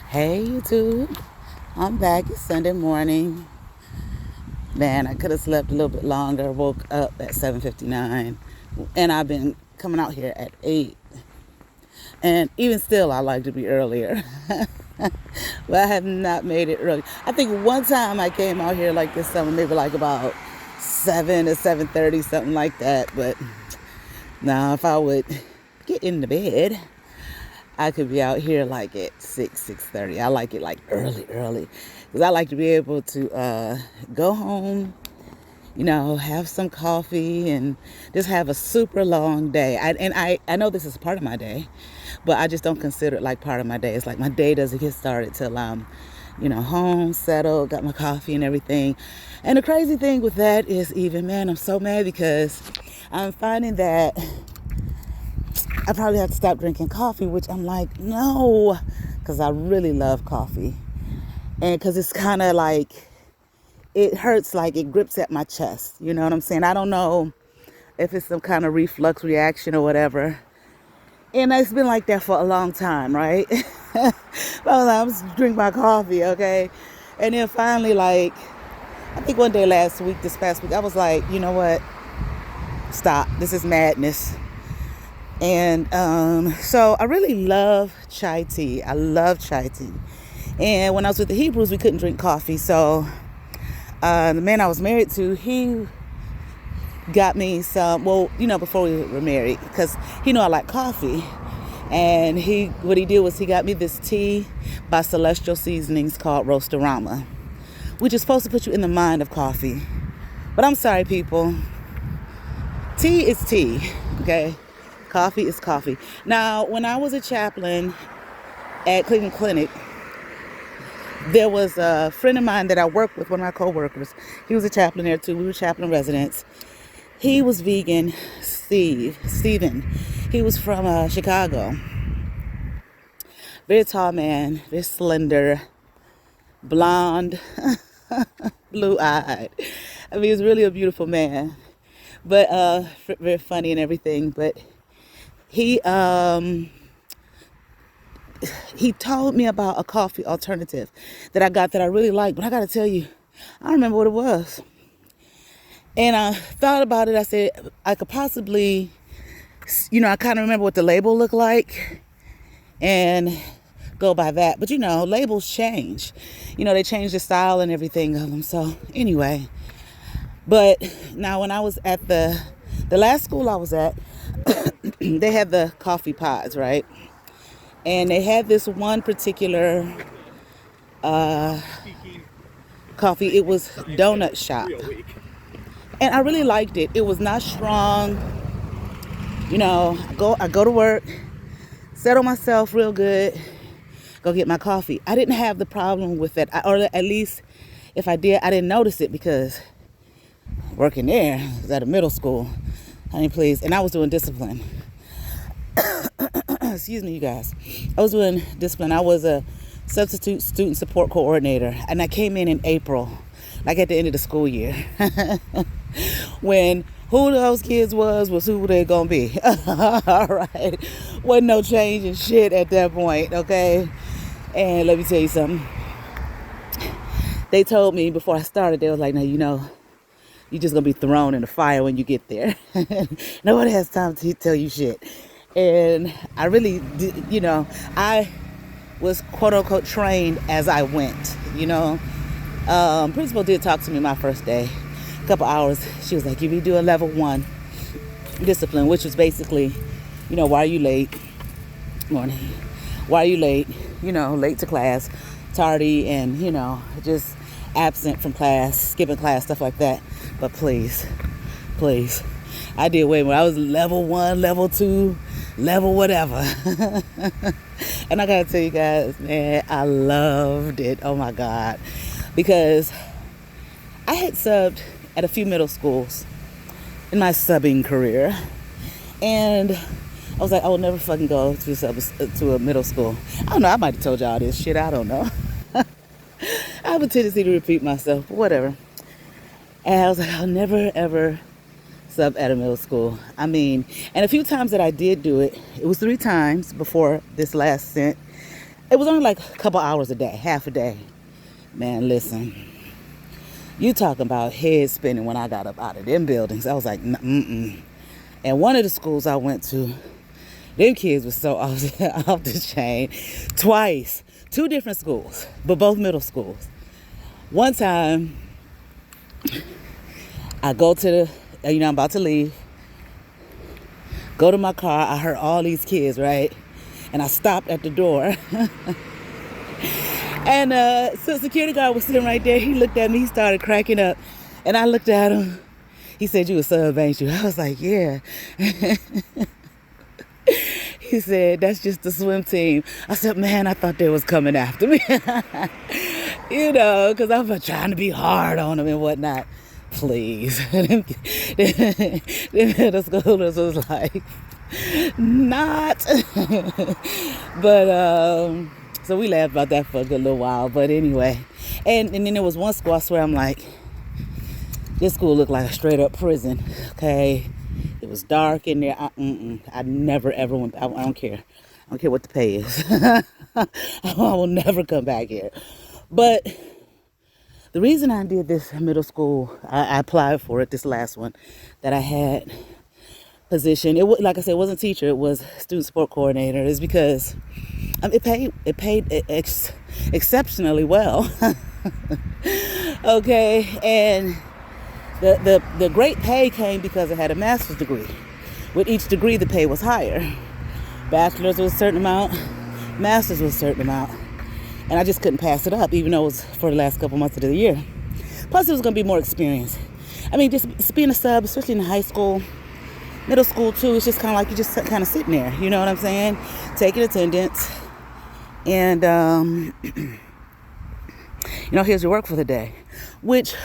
Hey YouTube, I'm back. It's Sunday morning. Man, I could have slept a little bit longer. Woke up at 7:59, and I've been coming out here at 8. And even still, I like to be earlier, but I have not made it early. I think one time I came out here like this summer, maybe like about 7 or 7:30, something like that. But now, if I would get in the bed, I could be out here like at 6:30. I like it like early. Because I like to be able to go home, have some coffee and just have a super long day. I know this is part of my day, but I just don't consider it like part of my day. It's like my day doesn't get started till I'm, home, settled, got my coffee and everything. And the crazy thing with that is man, I'm so mad because I'm finding that I probably have to stop drinking coffee, which I'm like, no, because I really love coffee. And because it's kind of like, it hurts, like it grips at my chest. You know what I'm saying? I don't know if it's some kind of reflux reaction or whatever. And it's been like that for a long time, right? I'm just drink my coffee, okay? And then finally, like, I think one day this past week, I was like, you know what? Stop. This is madness. And so I really love chai tea. I love chai tea. And when I was with the Hebrews, we couldn't drink coffee. So the man I was married to, he got me some, before we were married, because he knew I like coffee. And what he did was he got me this tea by Celestial Seasonings called Roastorama, which is supposed to put you in the mind of coffee. But I'm sorry, people. Tea is tea, okay? Coffee is coffee. Now, when I was a chaplain at Cleveland Clinic, there was a friend of mine that I worked with, one of my co-workers. He was a chaplain there too. We were chaplain residents. He was vegan, Steven. He was from Chicago. Very tall man, very slender, blonde, blue-eyed. I mean, he was really a beautiful man, but very funny and everything. But he told me about a coffee alternative that I got that I really like, but I got to tell you, I don't remember what it was. And I thought about it. I said, I could possibly, I kind of remember what the label looked like and go by that. But, labels change. They change the style and everything of them. So anyway, but now when I was at the last school I was at, they had the coffee pods, right? And they had this one particular coffee. It was Donut Shop. And I really liked it. It was not strong. I go to work, settle myself real good, go get my coffee. I didn't have the problem with it. Or at least if I did, I didn't notice it because working there, I was at a middle school. Honey, please. And I was doing discipline. Excuse me, you guys. I was doing discipline. I was a substitute student support coordinator, and I came in April, like at the end of the school year, when who those kids was who they gonna be. All right, wasn't no change in shit at that point, okay? And let me tell you something. They told me before I started, they was like, now you're just gonna be thrown in the fire when you get there. Nobody has time to tell you shit. And I really did, I was quote unquote trained as I went, Principal did talk to me my first day, a couple hours. She was like, you be doing level 1 discipline, which was basically, why are you late? Morning. Why are you late? Late to class, tardy, and, just absent from class, skipping class, stuff like that. But please, I did way more. I was level 1, level 2, level whatever. And I gotta tell you guys, man, I loved it. Oh my God. Because I had subbed at a few middle schools in my subbing career. And I was like, I will never fucking go to a middle school. I don't know, I might have told y'all this shit, I don't know. I have a tendency to repeat myself, but whatever. And I was like, I'll never ever sub at a middle school. And a few times that I did do it, it was 3 times before this last stint. It was only like a couple hours a day, half a day. Man, listen. You talking about head spinning when I got up out of them buildings. I was like, mm-mm. And one of the schools I went to, them kids was so off the chain. Twice. 2 different schools, but both middle schools. One time, I go to I'm about to leave. Go to my car. I heard all these kids, right? And I stopped at the door. And so security guard was sitting right there. He looked at me. He started cracking up. And I looked at him. He said, "You a sub, ain't you?" I was like, "Yeah." He said, "That's just the swim team." I said, "Man, I thought they was coming after me." Because I was trying to be hard on them and whatnot. Please. The middle schoolers was like, not. But, so we laughed about that for a good little while. But anyway, and then there was one school, I swear, I'm like, this school looked like a straight up prison. Okay. It was dark in there. I never ever went. I don't care. I don't care what the pay is. I will never come back here. But the reason I did this middle school, I applied for it, this last one that I had position. Like I said, it wasn't teacher. It was student support coordinator. Is because it paid exceptionally well. Okay, and the great pay came because I had a master's degree. With each degree, the pay was higher. Bachelor's was a certain amount, master's was a certain amount. And I just couldn't pass it up, even though it was for the last couple months of the year. Plus, it was going to be more experience. I mean, just being a sub, especially in high school, middle school too, it's just kind of like you're just kind of sitting there. You know what I'm saying? Taking attendance. And, here's your work for the day. Which,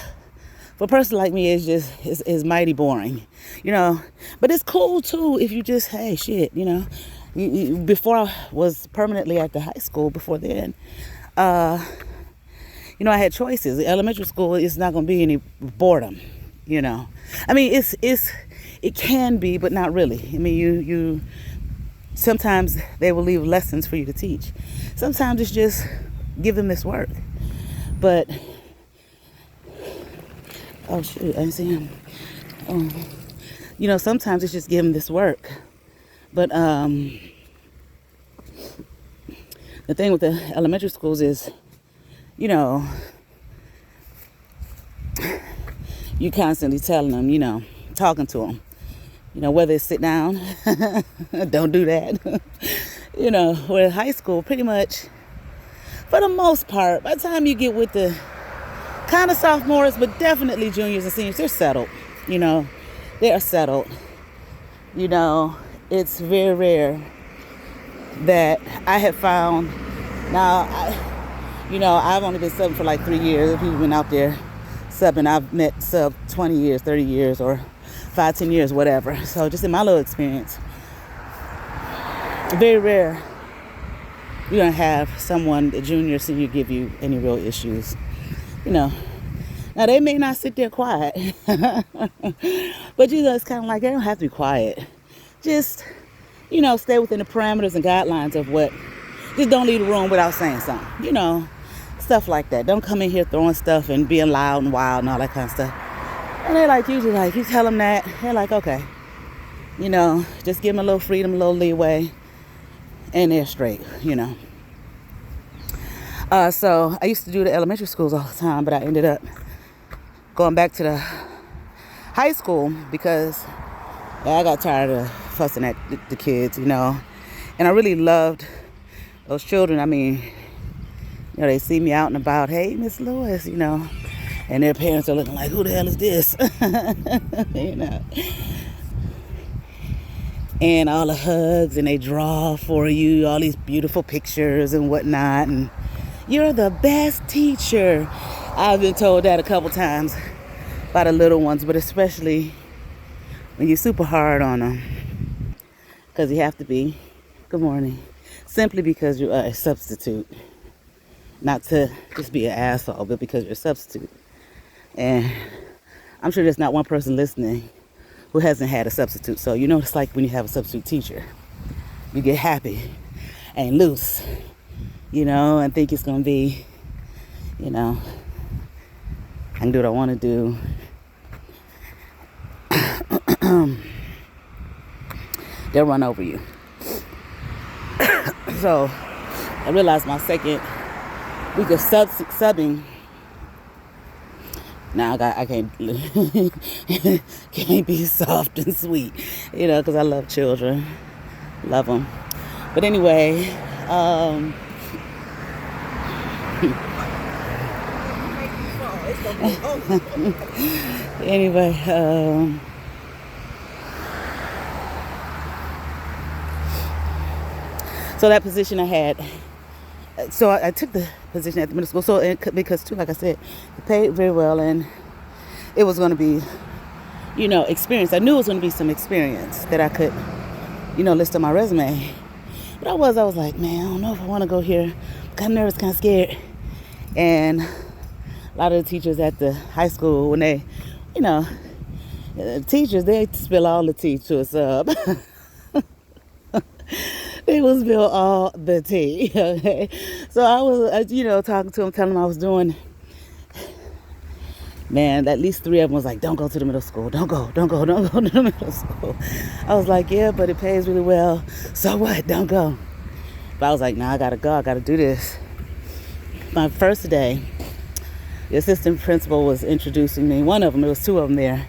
for a person like me, is mighty boring. But it's cool too if you just, hey, shit, before I was permanently at the high school, before then, I had choices. Elementary school is not going to be any boredom, I mean, it can be, but not really. I mean, you sometimes they will leave lessons for you to teach. Sometimes it's just give them this work. But, oh shoot, I didn't see him. Sometimes it's just give them this work. But the thing with the elementary schools is, you constantly telling them, talking to them, whether it's sit down, don't do that. Where high school, pretty much, for the most part, by the time you get with the kind of sophomores, but definitely juniors and seniors, they're settled. They are settled. It's very rare that I have found. Now, I've only been subbing for like 3 years. People have been out there subbing. I've met sub 20 years, 30 years, or 5, 10 years, whatever. So just in my little experience, very rare you don't have someone, a junior or senior, give you any real issues. Now they may not sit there quiet, but it's kind of like they don't have to be quiet. Just, stay within the parameters and guidelines of what. Just don't leave the room without saying something. Stuff like that. Don't come in here throwing stuff and being loud and wild and all that kind of stuff. And they're like, usually like, you tell them that, they're like, okay. Just give them a little freedom, a little leeway, and they're straight, So I used to do the elementary schools all the time, but I ended up going back to the high school because I got tired of fussing at the kids, And I really loved those children. I mean, they see me out and about, hey, Miss Lewis, and their parents are looking like, who the hell is this? And all the hugs, and they draw for you all these beautiful pictures and whatnot, and you're the best teacher. I've been told that a couple times by the little ones, but especially when you're super hard on them, because you have to be. Good morning. Simply because you are a substitute. Not to just be an asshole, but because you're a substitute. And I'm sure there's not one person listening who hasn't had a substitute. So what it's like when you have a substitute teacher. You get happy and loose. and think it's going to be, I can do what I want to do. They'll run over you. So I realized my second week of subbing. Now I can't can't be soft and sweet, because I love children, love them. But anyway, so that position I had. So I took the position at the middle school. So because too, like I said, it paid very well, and it was going to be, experience. I knew it was going to be some experience that I could, list on my resume. But I was like, man, I don't know if I want to go here. I'm kind of nervous, kind of scared. And a lot of the teachers at the high school, when they, teachers, they spill all the tea to a sub. They will spill all the tea. Okay? So I was, talking to them, telling them I was doing. Man, at least 3 of them was like, don't go to the middle school. Don't go to the middle school. I was like, yeah, but it pays really well. So what? Don't go. But I was like, nah, I got to go. I got to do this. My first day, the assistant principal was introducing me. One of them, there was 2 of them there,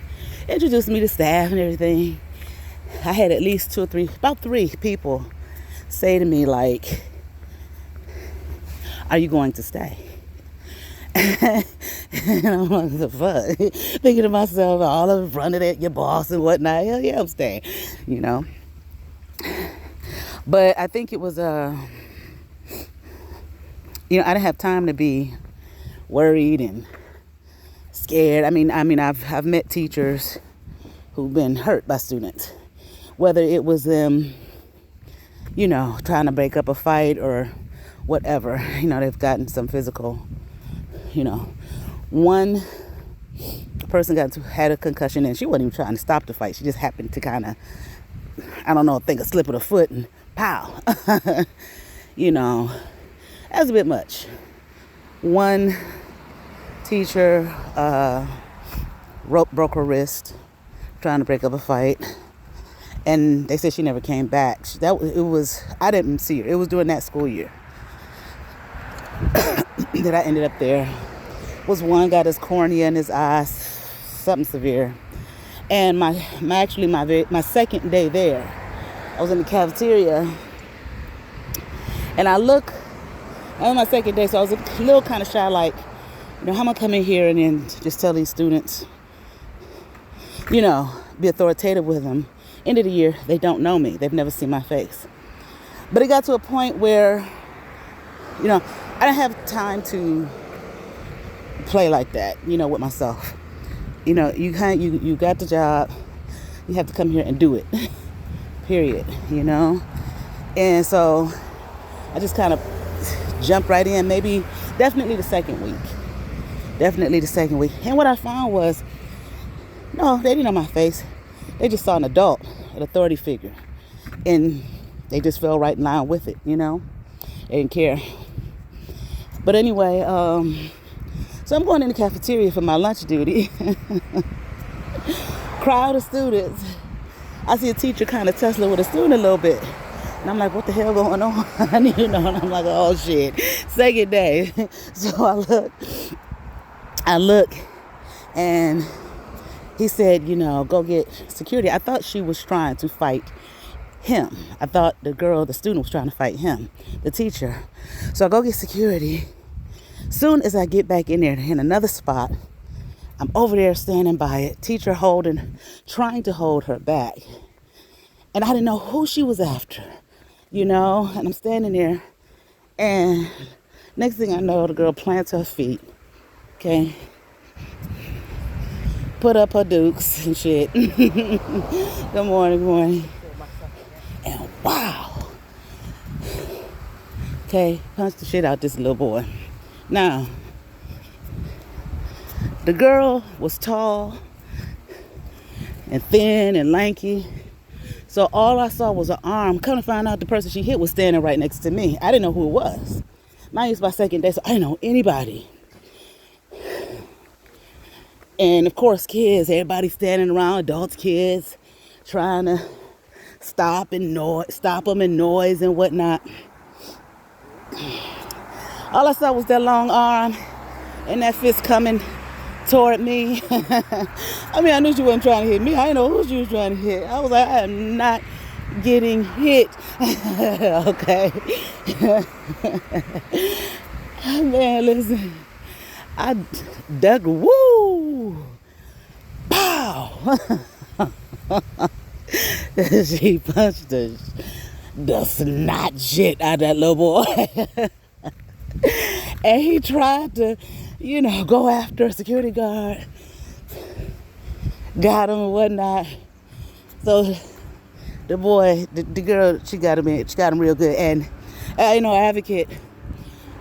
introduced me to staff and everything. I had at least about 3 people say to me, like, are you going to stay? And I'm like, the fuck? Thinking to myself, all of it running at your boss and whatnot. Hell yeah, I'm staying, But I think it was, I didn't have time to be worried and scared. I mean, I've met teachers who've been hurt by students, whether it was them, trying to break up a fight or whatever. They've gotten some physical. One person had a concussion, and she wasn't even trying to stop the fight. She just happened to kind of, think a slip of the foot and pow. That was a bit much. One teacher broke her wrist trying to break up a fight, and they said she never came back. I didn't see her. It was during that school year that I ended up there. Was one got his cornea in his eyes, something severe. And my second day there, I was in the cafeteria, and I was my second day, so I was a little kind of shy, like, how am I come in here and then just tell these students, be authoritative with them. End of the year, they don't know me. They've never seen my face. But it got to a point where, I didn't have time to play like that, with myself. You got the job. You have to come here and do it. Period. And so I just kind of jumped right in. Definitely the second week. And what I found was, no, they didn't know my face. They just saw an adult, an authority figure. And they just fell right in line with it, They didn't care. But anyway, so I'm going in the cafeteria for my lunch duty. Crowd of students. I see a teacher kind of tussling with a student a little bit. And I'm like, what the hell going on? And I'm like, oh shit. Second day. So I look, and he said, go get security. I thought she was trying to fight him. I thought the student was trying to fight him, the teacher. So I go get security. Soon as I get back in there in another spot, I'm over there standing by it, teacher trying to hold her back. And I didn't know who she was after, and I'm standing there, and next thing I know, the girl plants her feet, okay? Put up her dukes and shit. Good morning. And wow. Okay, punched the shit out this little boy. Now, the girl was tall and thin and lanky. So all I saw was an arm. Come to find out the person she hit was standing right next to me. I didn't know who it was. Mine was my second day, so I didn't know anybody. And of course, kids, everybody standing around, adults, kids, trying to stop them in noise and whatnot. All I saw was that long arm and that fist coming toward me. I mean, I knew she wasn't trying to hit me. I didn't know who she was trying to hit. I was like, I am not getting hit. Okay. Man, listen. I dug, woo, pow. She punched the snot shit out of that little boy. And he tried to, go after a security guard. Got him and whatnot. So the boy, the girl, she got him real good. And, advocate,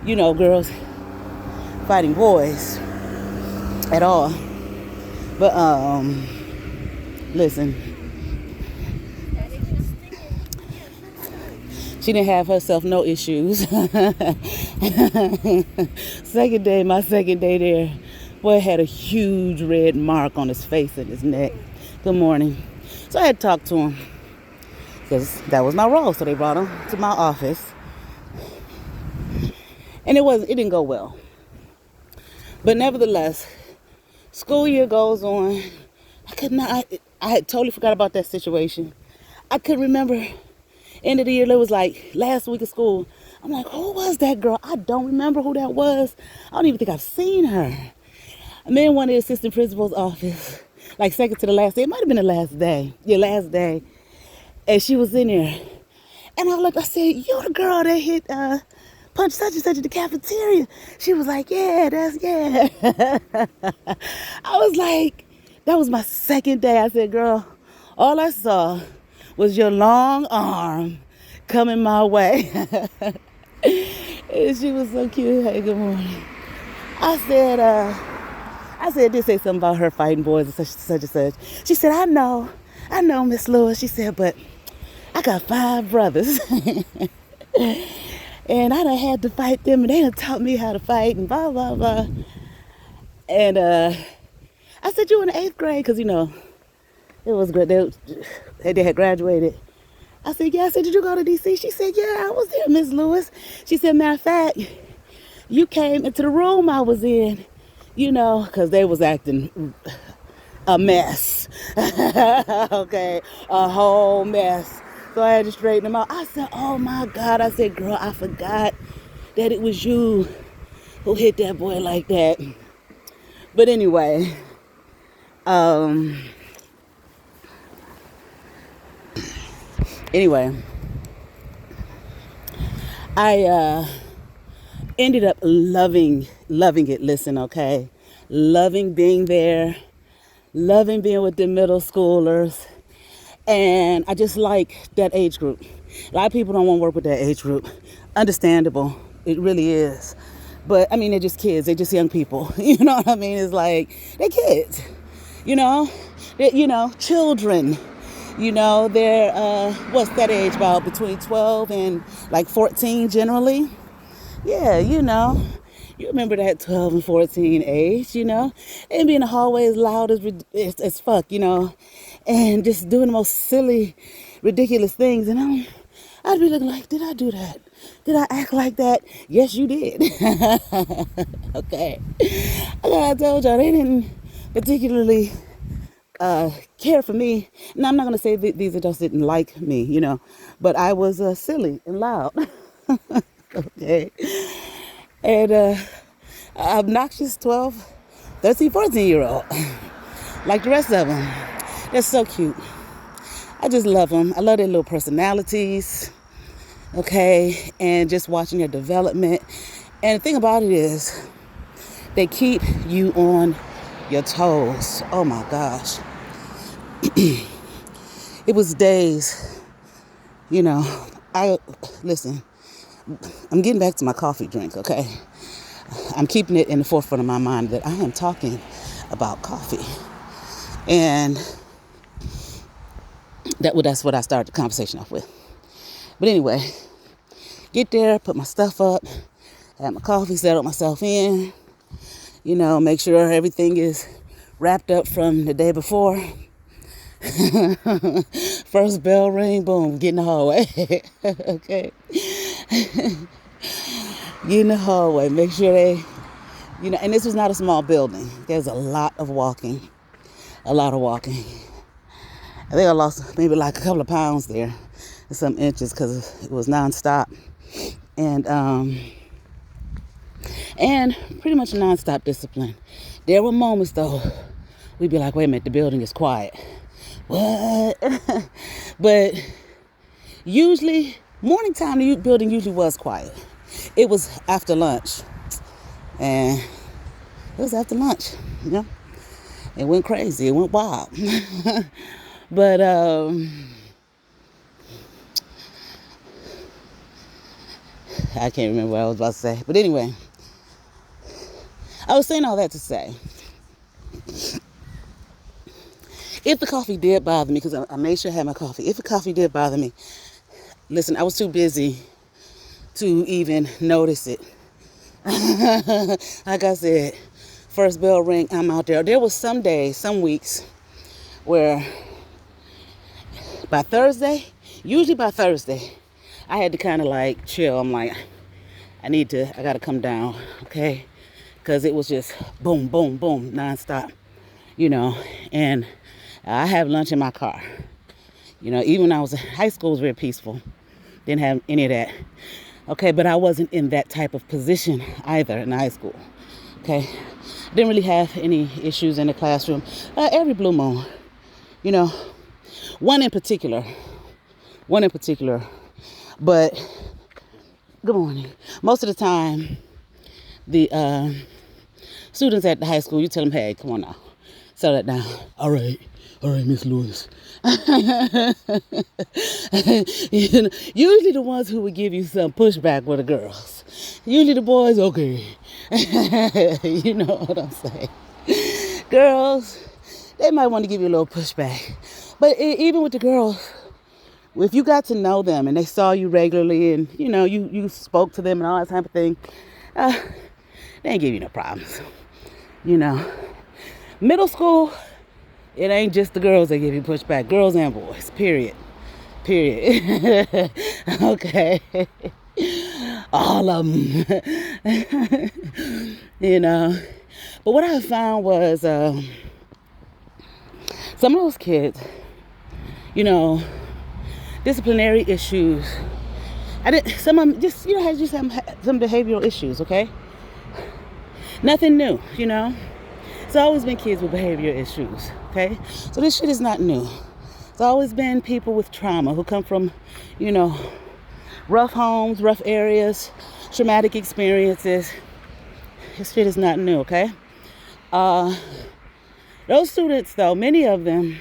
girls fighting boys at all. But, listen. She didn't have herself no issues. My second day there, boy had a huge red mark on his face and his neck. Good morning. So I had to talk to him because that was my role. So they brought him to my office. And it didn't go well. But nevertheless, school year goes on. I had totally forgot about that situation. I couldn't remember. End of the year, it was like last week of school. I'm like, who was that girl? I don't remember who that was. I don't even think I've seen her. I'm in one of the assistant principal's office, like second to the last day. It might have been the last day. Yeah, last day. And she was in there. And I looked, I said, you're the girl that hit punch such and such at the cafeteria. She was like, yeah. I was like, that was my second day. I said, girl, all I saw was your long arm coming my way. And she was so cute. Hey, good morning. I said, did say something about her fighting boys and such and such. She said, I know, Miss Lewis. She said, but I got 5 brothers. And I done had to fight them, and they done taught me how to fight, and blah, blah, blah. And I said, you in the 8th grade? Because, it was great. They had graduated. I said, yeah. I said, did you go to D.C.? She said, yeah, I was there, Miss Lewis. She said, matter of fact, you came into the room I was in, because they was acting a mess. Okay, a whole mess. So I had to straighten them out. I said, oh, my God. I said, girl, I forgot that it was you who hit that boy like that. But anyway, I ended up loving it. Listen, okay? Loving being there. Loving being with the middle schoolers. And I just like that age group. A lot of people don't want to work with that age group. Understandable. It really is. But, I mean, they're just kids. They're just young people. You know what I mean? It's like, they're kids. They're, children. They're, what's that age? About between 12 and like 14 generally. Yeah, you remember that 12 and 14 age, and being in the hallway as loud as fuck, and just doing the most silly, ridiculous things. And I'd be looking like, did I do that? Did I act like that? Yes, you did. Okay. Like I told y'all, they didn't particularly care for me. Now, I'm not going to say that these adults didn't like me, but I was silly and loud. Okay. And obnoxious 12, 13, 14-year-old. Like the rest of them. They're so cute. I just love them. I love their little personalities. Okay. And just watching their development. And the thing about it is, they keep you on your toes. Oh my gosh. It was days, listen, I'm getting back to my coffee drink, okay? I'm keeping it in the forefront of my mind that I am talking about coffee. And that's what I started the conversation off with. But anyway, get there, put my stuff up. Had my coffee, settled myself in, make sure everything is wrapped up from the day before. First bell ring, boom, get in the hallway. Okay. Get in the hallway, make sure they, and this was not a small building. There's a lot of walking. I think I lost maybe like a couple of pounds there and some inches because it was nonstop. And pretty much nonstop discipline. There were moments though, we'd be like, wait a minute, the building is quiet. What? But usually, morning time, the building usually was quiet. It was after lunch. And it was after lunch, It went crazy. It went wild. But, I can't remember what I was about to say. But anyway, I was saying all that to say, if the coffee did bother me, because I made sure I had my coffee. If the coffee did bother me, listen, I was too busy to even notice it. Like I said, first bell ring, I'm out there. There was some days, some weeks, where usually by Thursday, I had to kind of like chill. I'm like, I got to come down, okay? Because it was just boom, boom, boom, nonstop, and I have lunch in my car. Even when I was in high school, it was very peaceful. Didn't have any of that. Okay, but I wasn't in that type of position either in high school. Okay, didn't really have any issues in the classroom. Every blue moon, one in particular. But good morning. Most of the time, the students at the high school, you tell them, hey, come on now, settle that down. All right, Miss Lewis. Usually the ones who would give you some pushback were the girls. Usually the boys, okay. You know what I'm saying? Girls, they might want to give you a little pushback. But even with the girls, if you got to know them and they saw you regularly and, you spoke to them and all that type of thing, they ain't give you no problems. Middle school, it ain't just the girls that give you pushback. Girls and boys, period. Okay. All of them. But what I found was some of those kids, disciplinary issues. Some of them just have some behavioral issues, okay? Nothing new, It's always been kids with behavioral issues, okay? So this shit is not new. It's always been people with trauma who come from, rough homes, rough areas, traumatic experiences. This shit is not new, okay? Those students, though, many of them,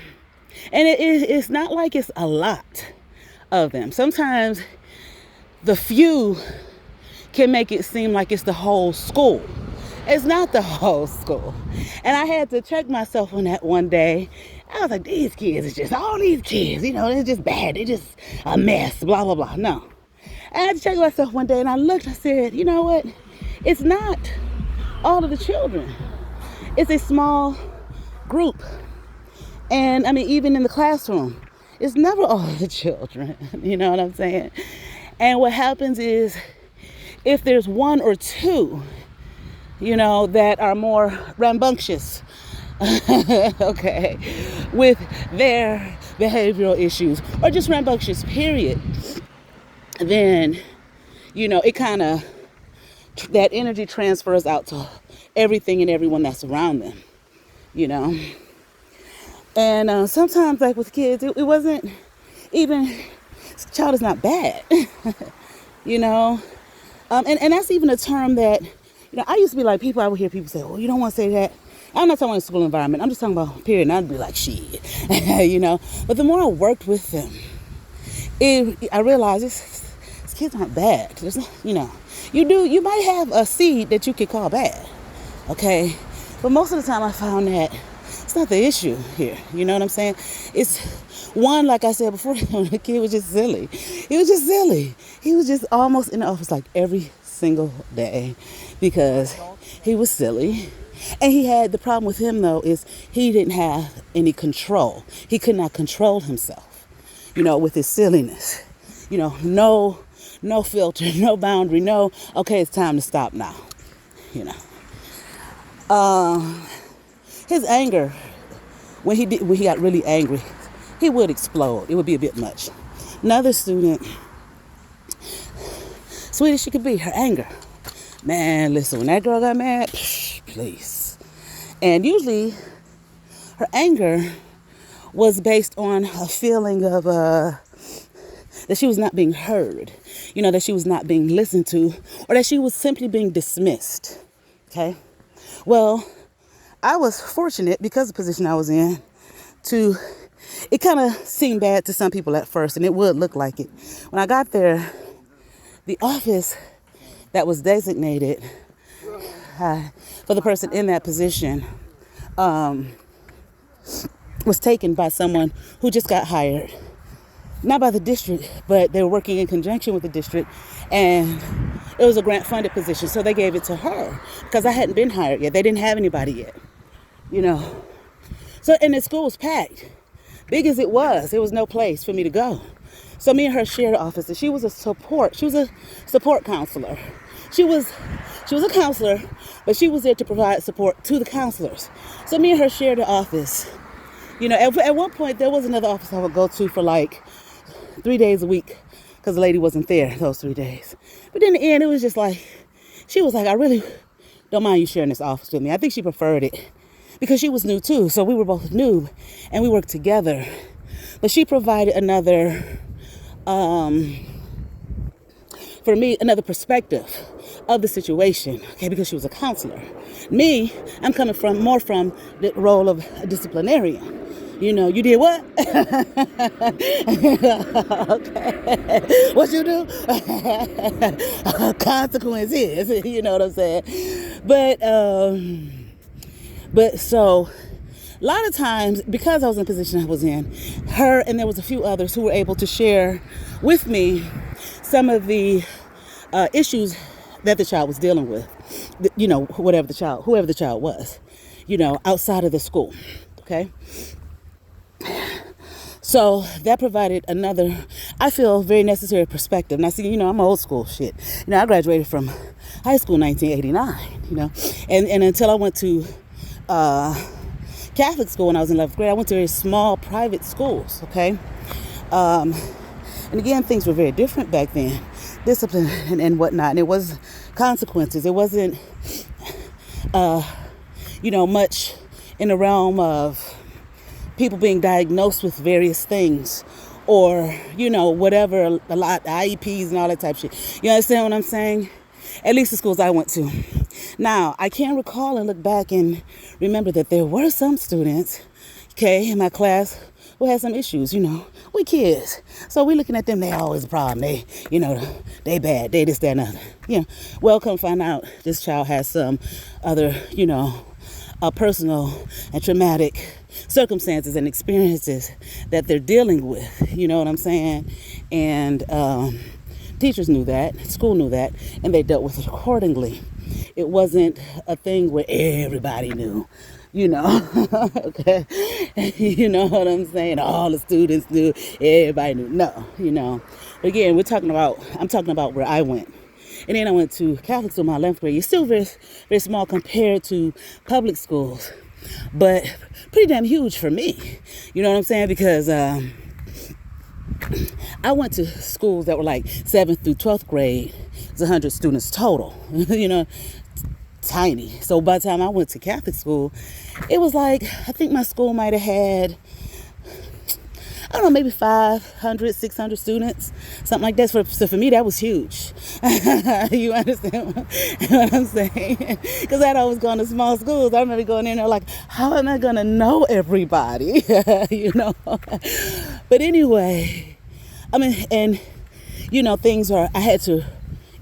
and it's not like it's a lot of them. Sometimes the few can make it seem like it's the whole school. It's not the whole school. And I had to check myself on that one day. I was like, these kids, it's just all these kids, they're just bad. They're just a mess, blah, blah, blah. No. I had to check myself one day and I looked, I said, you know what? It's not all of the children. It's a small group. And even in the classroom, it's never all of the children. You know what I'm saying? And what happens is if there's one or two, that are more rambunctious, okay, with their behavioral issues, or just rambunctious, period, then, it kind of, that energy transfers out to everything and everyone that's around them, And sometimes, like with kids, it wasn't even, child is not bad, And that's even a term that, I used to be like, I would hear people say, well, you don't want to say that. I'm not talking about the school environment. I'm just talking about period. And I'd be like, shit, But the more I worked with them, I realized these kids aren't bad. There's not, you might have a seed that you could call bad, okay? But most of the time I found that it's not the issue here. You know what I'm saying? It's one, like I said before, the kid was just silly. He was just silly. He was just almost in the office like every single day because he was silly. And he had the problem with him, though, is he didn't have any control. He could not control himself, with his silliness. No filter, no boundary, no, okay, it's time to stop now, you know. His anger, when he got really angry, he would explode. It would be a bit much. Another student, sweet as she could be, her anger. Man, listen, when that girl got mad, please. And usually her anger was based on a feeling of that she was not being heard, that she was not being listened to, or that she was simply being dismissed. Okay? Well, I was fortunate because of the position I was in it kind of seemed bad to some people at first, and it would look like it. When I got there, the office that was designated for the person in that position was taken by someone who just got hired. Not by the district, but they were working in conjunction with the district, and it was a grant-funded position, so they gave it to her because I hadn't been hired yet. They didn't have anybody yet, So, and the school was packed. Big as it was no place for me to go. So me and her shared office, and she was a support counselor. She was a counselor, but she was there to provide support to the counselors. So me and her shared the office. At one point, there was another office I would go to for like 3 days a week because the lady wasn't there those 3 days. But in the end, it was just like, she was like, I really don't mind you sharing this office with me. I think she preferred it because she was new too. So we were both new and we worked together. But she provided another, for me, another perspective of the situation, okay, because she was a counselor. Me, I'm coming more from the role of a disciplinarian. You did what? Okay. What you do? Consequences, you know what I'm saying? But so a lot of times, because I was in the position I was in, her and there was a few others who were able to share with me some of the issues that the child was dealing with, whoever the child was, outside of the school, okay? So that provided another, I feel, very necessary perspective. Now, see, I'm old school shit. I graduated from high school in 1989, and until I went to Catholic school when I was in 11th grade, I went to very small private schools, okay? And again, things were very different back then, discipline and whatnot, and it was consequences. It wasn't, much in the realm of people being diagnosed with various things or, whatever, a lot, IEPs and all that type of shit. You understand what I'm saying? At least the schools I went to. Now, I can recall and look back and remember that there were some students, okay, in my class who had some issues, we kids. So we looking at them, they always a problem. They, they bad, they this, that, and other. Well, come find out this child has some other, personal and traumatic circumstances and experiences that they're dealing with. You know what I'm saying? And teachers knew that, school knew that, and they dealt with it accordingly. It wasn't a thing where everybody knew, okay? You know what I'm saying? All the students knew, everybody knew. No, But again, I'm talking about where I went. And then I went to Catholic school in my 11th grade. It's still very, very small compared to public schools, but pretty damn huge for me. You know what I'm saying? Because I went to schools that were like 7th through 12th grade. It's 100 students total, tiny. So by the time I went to Catholic school, it was like, I think my school might have had, I don't know, maybe 500, 600 students, something like that. So for me, that was huge. You understand what I'm saying? Because I'd always gone to small schools. I remember going in there like, how am I going to know everybody? But anyway, I had to,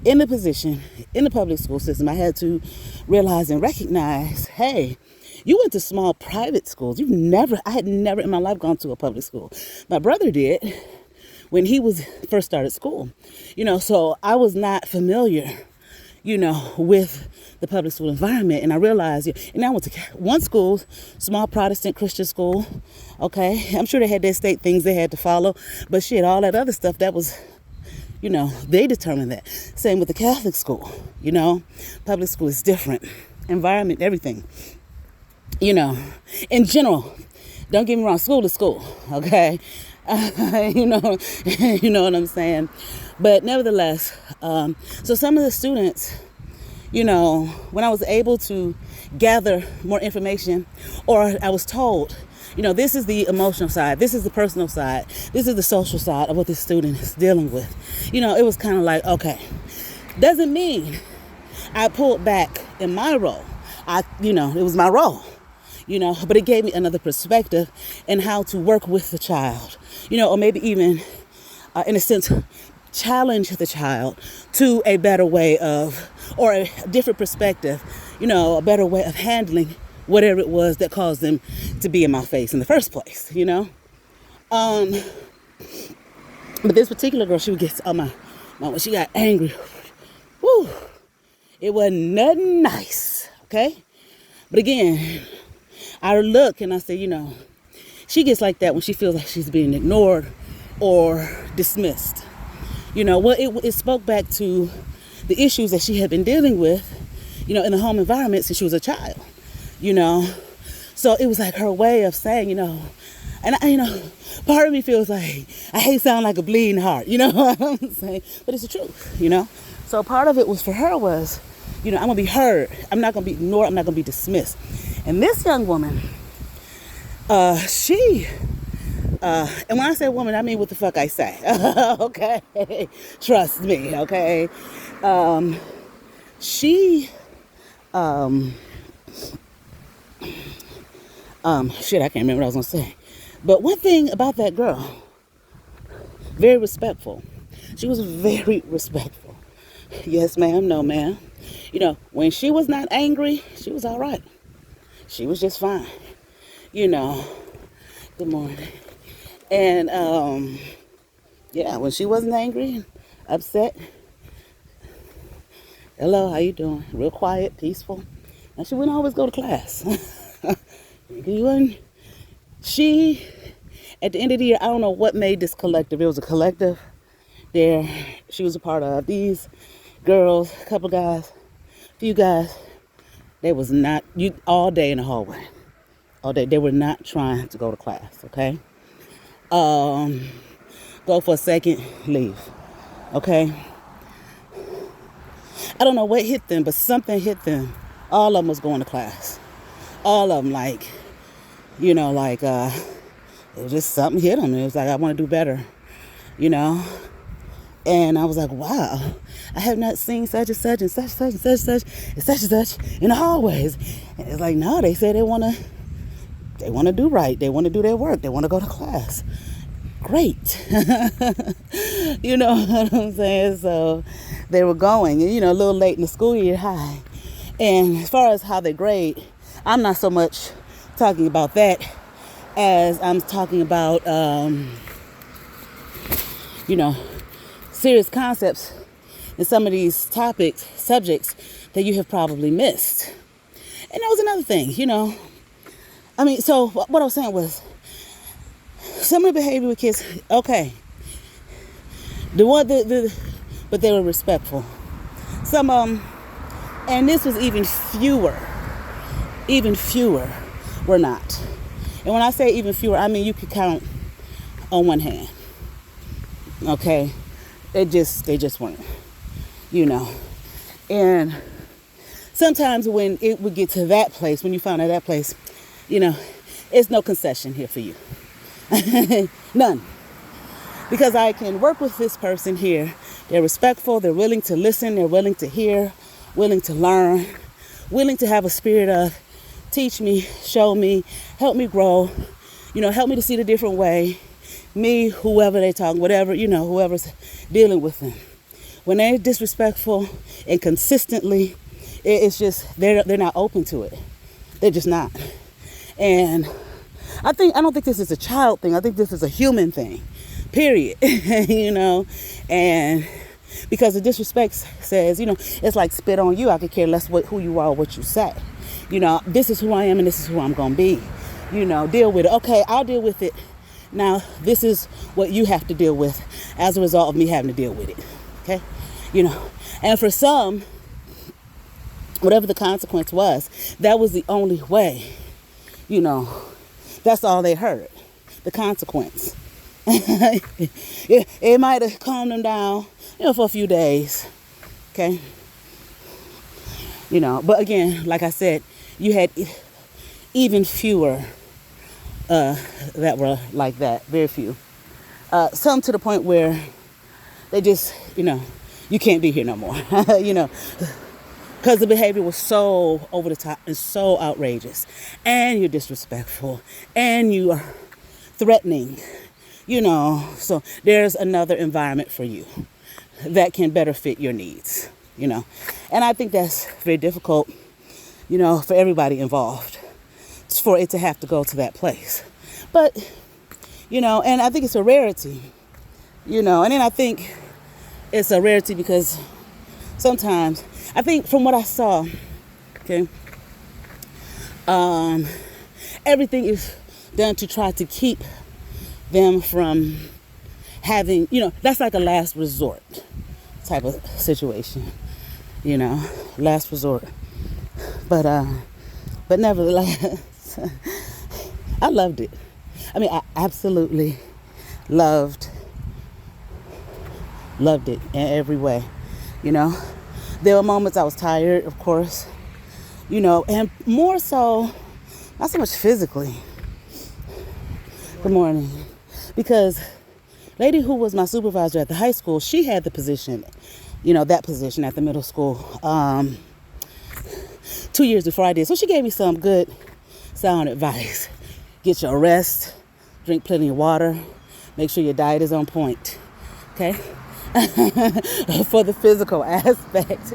in the position, in the public school system, I had to realize and recognize, hey, you went to small private schools. I had never in my life gone to a public school. My brother did when he first started school. So I was not familiar, with the public school environment. And I realized, and I went to one school, small Protestant Christian school. Okay. I'm sure they had their state things they had to follow, but shit, all that other stuff that was, they determined that. Same with the Catholic school, public school is different. Environment, everything, in general. Don't get me wrong, school is school, okay? You know what I'm saying? But nevertheless, so some of the students, when I was able to gather more information, or I was told, this is the emotional side, this is the personal side, this is the social side of what this student is dealing with. It was kind of like, okay, doesn't mean I pulled back in my role. It was my role, but it gave me another perspective in how to work with the child, or maybe even, in a sense, challenge the child to a better way of, or a different perspective, a better way of handling whatever it was that caused them to be in my face in the first place, But this particular girl, she would get on when she got angry, whoo, it wasn't nothing nice, okay? But again, I look and I say, she gets like that when she feels like she's being ignored or dismissed. It spoke back to the issues that she had been dealing with, in the home environment since she was a child, So it was like her way of saying, and part of me feels like, I hate sounding like a bleeding heart, what I'm saying? But it's the truth, So part of it was for her was, I'm going to be heard. I'm not going to be ignored. I'm not going to be dismissed. And this young woman, she, and when I say woman, I mean what the fuck I say. Okay? Trust me, okay? She, shit, I can't remember what I was going to say. But one thing about that girl, very respectful. She was very respectful. Yes, ma'am. No, ma'am. When she was not angry, she was all right. She was just fine. Good morning. And, when she wasn't angry and upset, hello, how you doing? Real quiet, peaceful. And she wouldn't always go to class. She, at the end of the year, I don't know what made this collective. It was a collective there. She was a part of these girls, a couple guys, few guys. They was not, all day in the hallway. All day. They were not trying to go to class, okay? Go for a second, leave, okay? I don't know what hit them, but something hit them. All of them was going to class. All of them, it was just something hit them. It was like, I want to do better, And I was like, wow, I have not seen such and such and such and such and such and such and such in the hallways. And it's like, no, they say they want to do right. They want to do their work. They want to go to class. Great. You know what I'm saying? So they were going, and, a little late in the school year, hi. And as far as how they grade, I'm not so much talking about that as I'm talking about, serious concepts in some of these subjects that you have probably missed. And that was another thing, so what I was saying was, some of the behavior with kids, okay, but they were respectful. Some of them, and this was even fewer were not. And when I say even fewer, I mean you could count on one hand. Okay, they just weren't, And sometimes when it would get to that place, when you found out that place, it's no concession here for you. None. Because I can work with this person here. They're respectful. They're willing to listen. They're willing to hear, willing to learn, willing to have a spirit of teach me, show me, help me grow, help me to see the different way. Me, whoever they talk, whatever, whoever's dealing with them. When they're disrespectful and consistently, it's just, they're not open to it. They're just not. And I don't think this is a child thing. I think this is a human thing, period. And Because the disrespect says, it's like spit on you. I could care less who you are or what you say. This is who I am and this is who I'm going to be. Deal with it. Okay, I'll deal with it. Now, this is what you have to deal with as a result of me having to deal with it. Okay? And for some, whatever the consequence was, that was the only way. That's all they heard. The consequence. it might have calmed them down, for a few days. Okay? But again, like I said, you had even fewer that were like that. Very few. Some to the point where they just, you can't be here no more. Because the behavior was so over the top and so outrageous. And you're disrespectful. And you are threatening. So there's another environment for you that can better fit your needs. And I think that's very difficult, for everybody involved. For it to have to go to that place. But, and I think it's a rarity. And then I think it's a rarity because sometimes, I think from what I saw, okay, everything is done to try to keep them from having, that's like a last resort type of situation, last resort. But nevertheless, I loved it. I absolutely loved it in every way, There were moments I was tired, of course, and more so, not so much physically. Good morning. Because lady who was my supervisor at the high school, she had the position, that position at the middle school 2 years before I did. So she gave me some good sound advice. Get your rest, drink plenty of water, make sure your diet is on point, okay? For the physical aspect,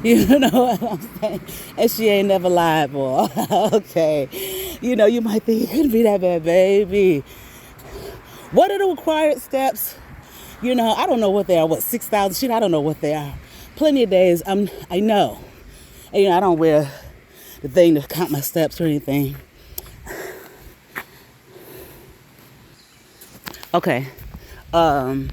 you know what I'm saying? And she ain't never lied, boy. Okay. You might think it couldn't be that bad, baby. What are the required steps? I don't know what they are. 6,000? Shit, I don't know what they are. Plenty of days, I know. And, I don't wear the thing to count my steps or anything. Okay. I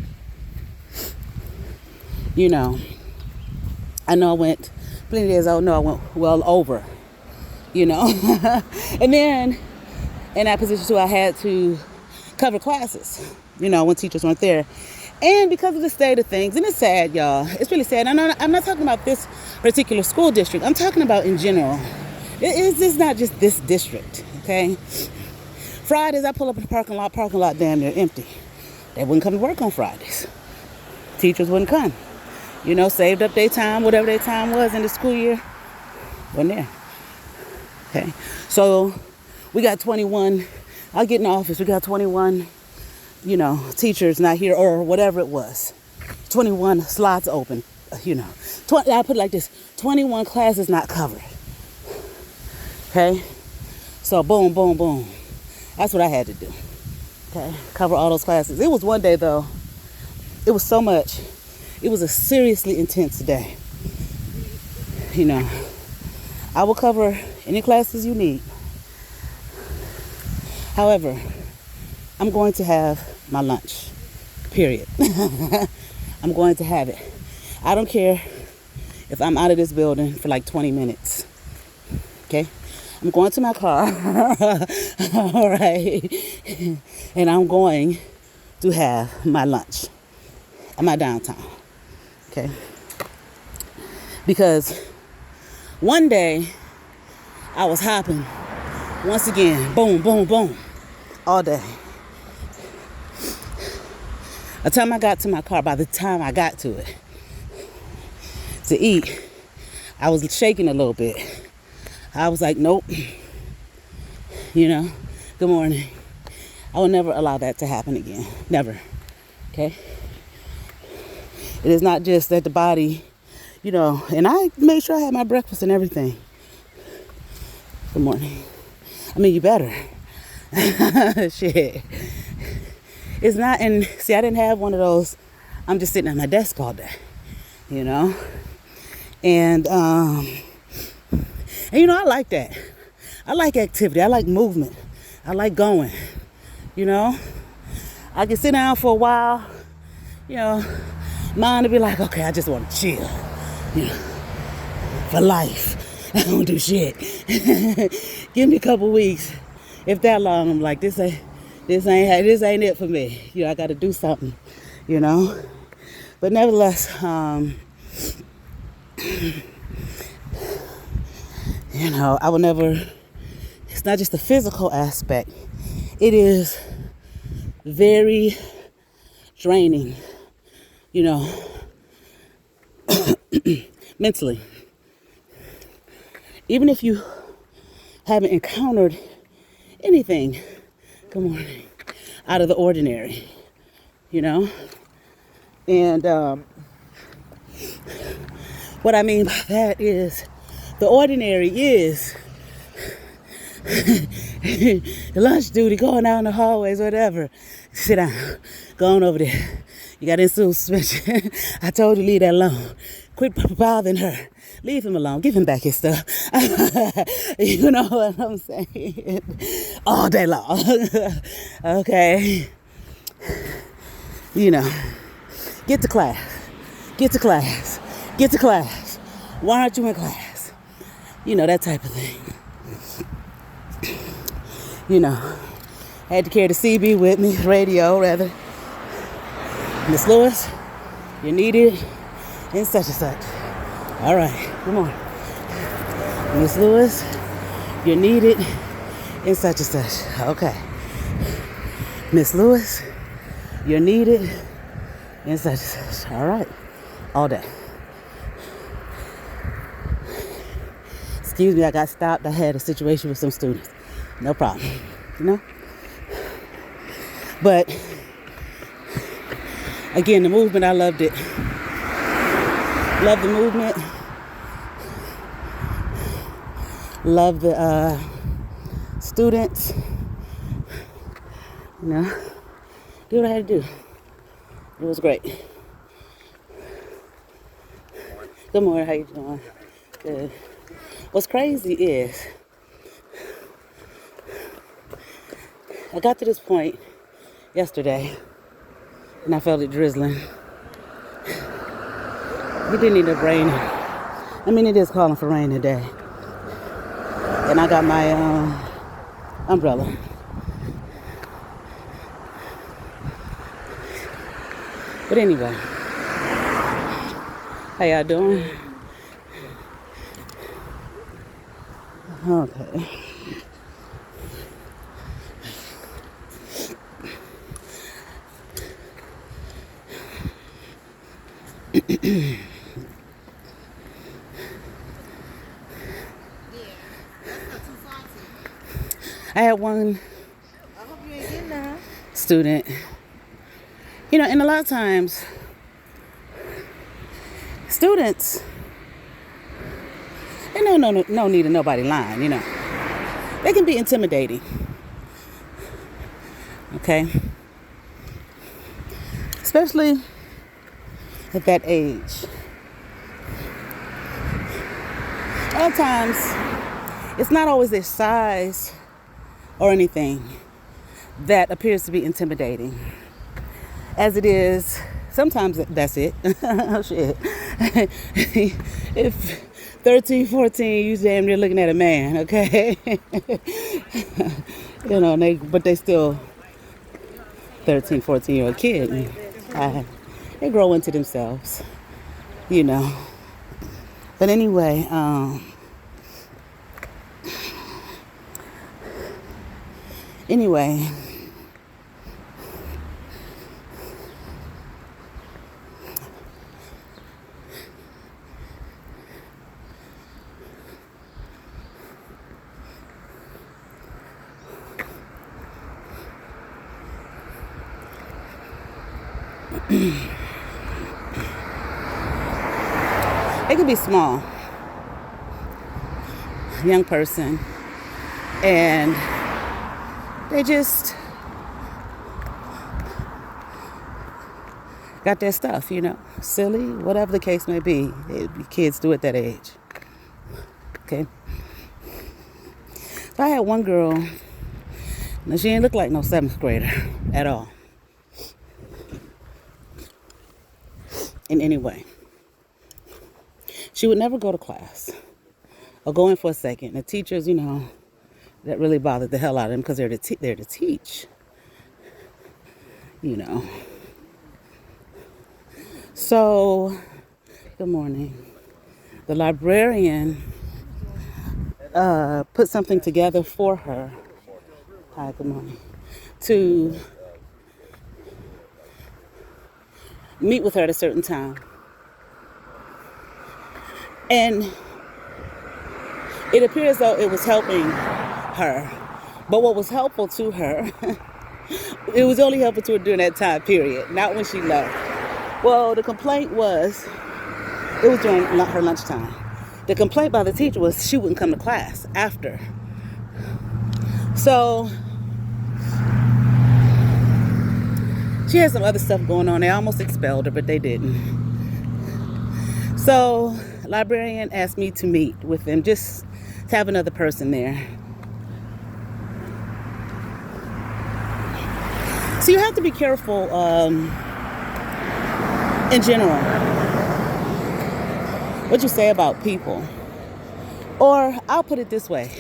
know I went plenty of days. I know I went well over, and then in that position too, I had to cover classes, when teachers weren't there. And because of the state of things, and it's sad, y'all, it's really sad. I'm not talking about this particular school district. I'm talking about in general. It's not just this district, okay? Fridays, I pull up in the parking lot damn near empty. They wouldn't come to work on Fridays. Teachers wouldn't come. Saved up their time, whatever their time was in the school year, wasn't there. Okay, so we got 21, I'll get in the office, we got 21, teachers not here or whatever it was. 21 slots open, I put it like this, 21 classes not covered. Okay, so boom, boom, boom. That's what I had to do. Okay, cover all those classes. It was one day though, it was so much. It was a seriously intense day. I will cover any classes you need. However, I'm going to have my lunch, period. I'm going to have it. I don't care if I'm out of this building for like 20 minutes. Okay? I'm going to my car. All right. And I'm going to have my lunch at my downtown. Okay? Because one day I was hopping once again, boom, boom, boom, all day. By the time I got to my car, by the time I got to it to eat, I was shaking a little bit. I was like, nope. Good morning. I will never allow that to happen again. Never. Okay? It is not just that the body, and I made sure I had my breakfast and everything. Good morning. You better. Shit. It's not, and see, I didn't have one of those, I'm just sitting at my desk all day. you know. And you know, I like that. I like activity. I like movement. I like going, you know. I can sit down for a while, you know, mind to be like, okay, I just want to chill, you know, for life. I don't do shit. Give me a couple weeks. If that long, I'm like, this ain't it for me. You know, I got to do something, you know. But nevertheless, you know, I will never. It's not just the physical aspect. It is very draining, you know, mentally. Even if you haven't encountered anything, good morning, out of the ordinary, you know. And what I mean by that is the ordinary is the lunch duty, going out in the hallways, whatever. Sit down. Go on over there. You got insulin suspension. I told you leave that alone. Quit bothering her. Leave him alone. Give him back his stuff. You know what I'm saying? All day long. Okay. You know. Get to class. Get to class. Get to class. Why aren't you in class? You know, that type of thing. You know, I had to carry the CB with me, radio rather. Miss Lewis, you're needed in such and such. All right, come on. Miss Lewis, you're needed in such and such. Okay. Miss Lewis, you're needed in such and such. All right, all day. Excuse me, I got stopped. I had a situation with some students. No problem, you know? But, again, the movement, I loved it. Love the movement. Love the students. You know, do what I had to do. It was great. Good morning, how you doing? Good. What's crazy is, I got to this point yesterday, and I felt it drizzling. It didn't end up raining. I mean, it is calling for rain today. And I got my umbrella. But anyway, how y'all doing? Okay. I had one student, you know, and a lot of times students, they no need of nobody lying, you know. They can be intimidating. Okay? Especially at that age. A lot of times, it's not always their size or anything that appears to be intimidating. As it is, sometimes that's it. Oh, shit. If 13, 14, you damn near looking at a man, okay? You know, but they still 13, 14-year-old kid. They grow into themselves, you know. But anyway, it could be small, young person, and they just, got their stuff, silly, whatever the case may be. Kids do at that age. Okay. So I had one girl, now she didn't look like no 7th grader at all. In any way. She would never go to class or go in for a second. The teachers, that really bothered the hell out of them because they're to teach. So, good morning. The librarian put something together for her. Hi, good morning. To meet with her at a certain time. And it appeared as though it was helping her. But what was helpful to her, it was only helpful to her during that time period, not when she left. Well, the complaint was, it was during her lunchtime. The complaint by the teacher was she wouldn't come to class after. So, she had some other stuff going on. They almost expelled her, but they didn't. So, librarian asked me to meet with them, just to have another person there. So you have to be careful in general what you say about people. Or I'll put it this way,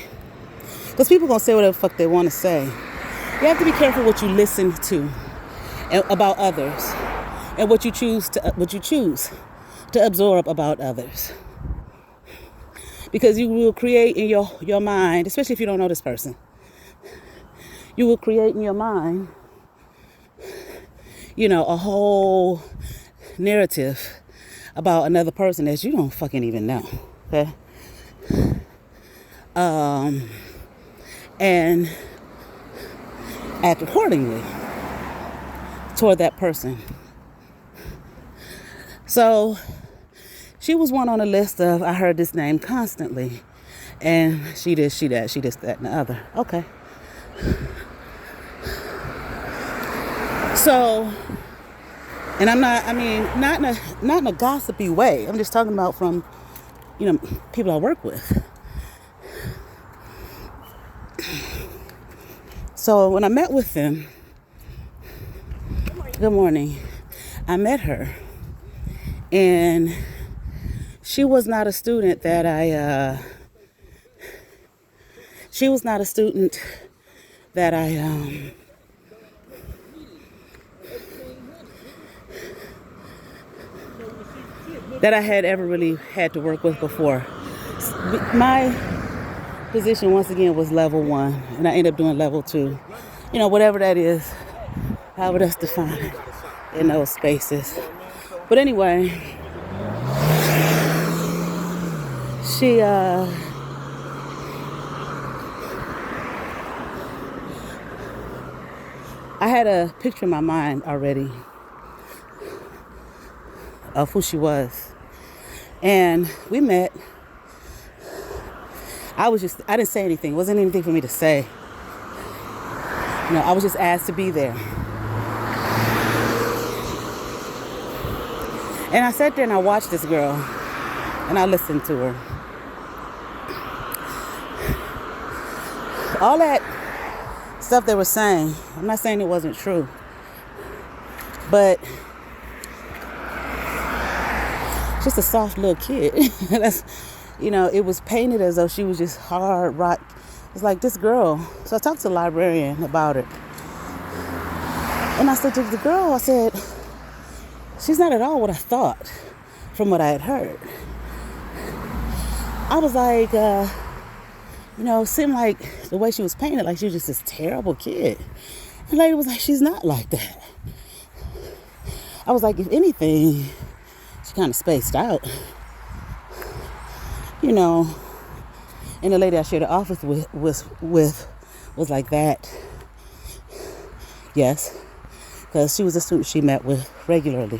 because people gonna say whatever the fuck they want to say. You have to be careful what you listen to about others and what you choose to absorb about others. Because you will create in your mind, especially if you don't know this person, you will create in your mind, a whole narrative about another person that you don't fucking even know. Okay? And act accordingly toward that person. So she was one on the list of, I heard this name constantly. And she this, that, and the other. Okay. So, and I'm not in a gossipy way. I'm just talking about from, people I work with. So when I met with them, good morning, I met her. And she was not a student that I had ever really had to work with before. My position, once again, was level 1, and I ended up doing level 2. Whatever that is, however that's defined in those spaces. But anyway, she, I had a picture in my mind already of who she was. And we met. I didn't say anything. It wasn't anything for me to say. I was just asked to be there. And I sat there and I watched this girl. And I listened to her. All that stuff they were saying, I'm not saying it wasn't true. But just a soft little kid. That's, it was painted as though she was just hard rock. It's like this girl. So I talked to the librarian about it. And I said to the girl, I said, she's not at all what I thought from what I had heard. I was like, it seemed like the way she was painted, like she was just this terrible kid. And the lady was like, she's not like that. I was like, if anything, she kind of spaced out. And the lady I shared the office with was like that. Yes. Because she was a student she met with regularly.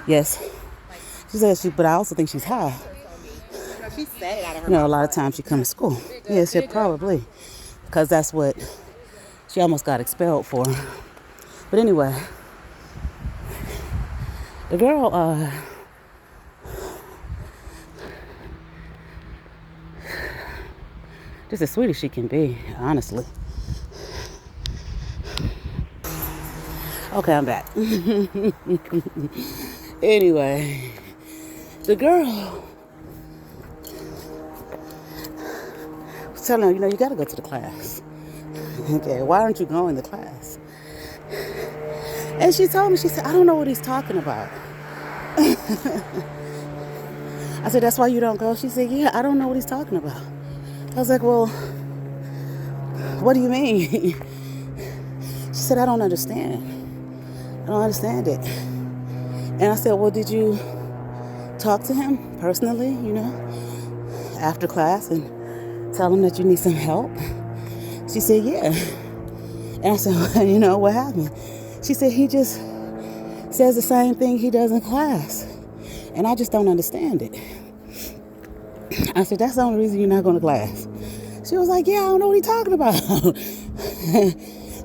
Yes. She said but I also think she's high. She said it out of her mouth. A lot of times she comes to school. Yes, yeah, probably. Because that's what she almost got expelled for. But anyway, The girl, just as sweet as she can be, honestly. Okay, I'm back. Anyway, the girl was telling her, you know, you got to go to the class. Okay, why aren't you going to class? And she told me, she said, I don't know what he's talking about. I said, that's why you don't go? She said, yeah, I don't know what he's talking about. I was like, well, what do you mean? She said, I don't understand. I don't understand it. And I said, well, did you talk to him personally, you know, after class and tell him that you need some help? She said, yeah. And I said, well, you know, what happened? She said, he just says the same thing he does in class. And I just don't understand it. I said, that's the only reason you're not going to class. She was like, yeah, I don't know what he's talking about.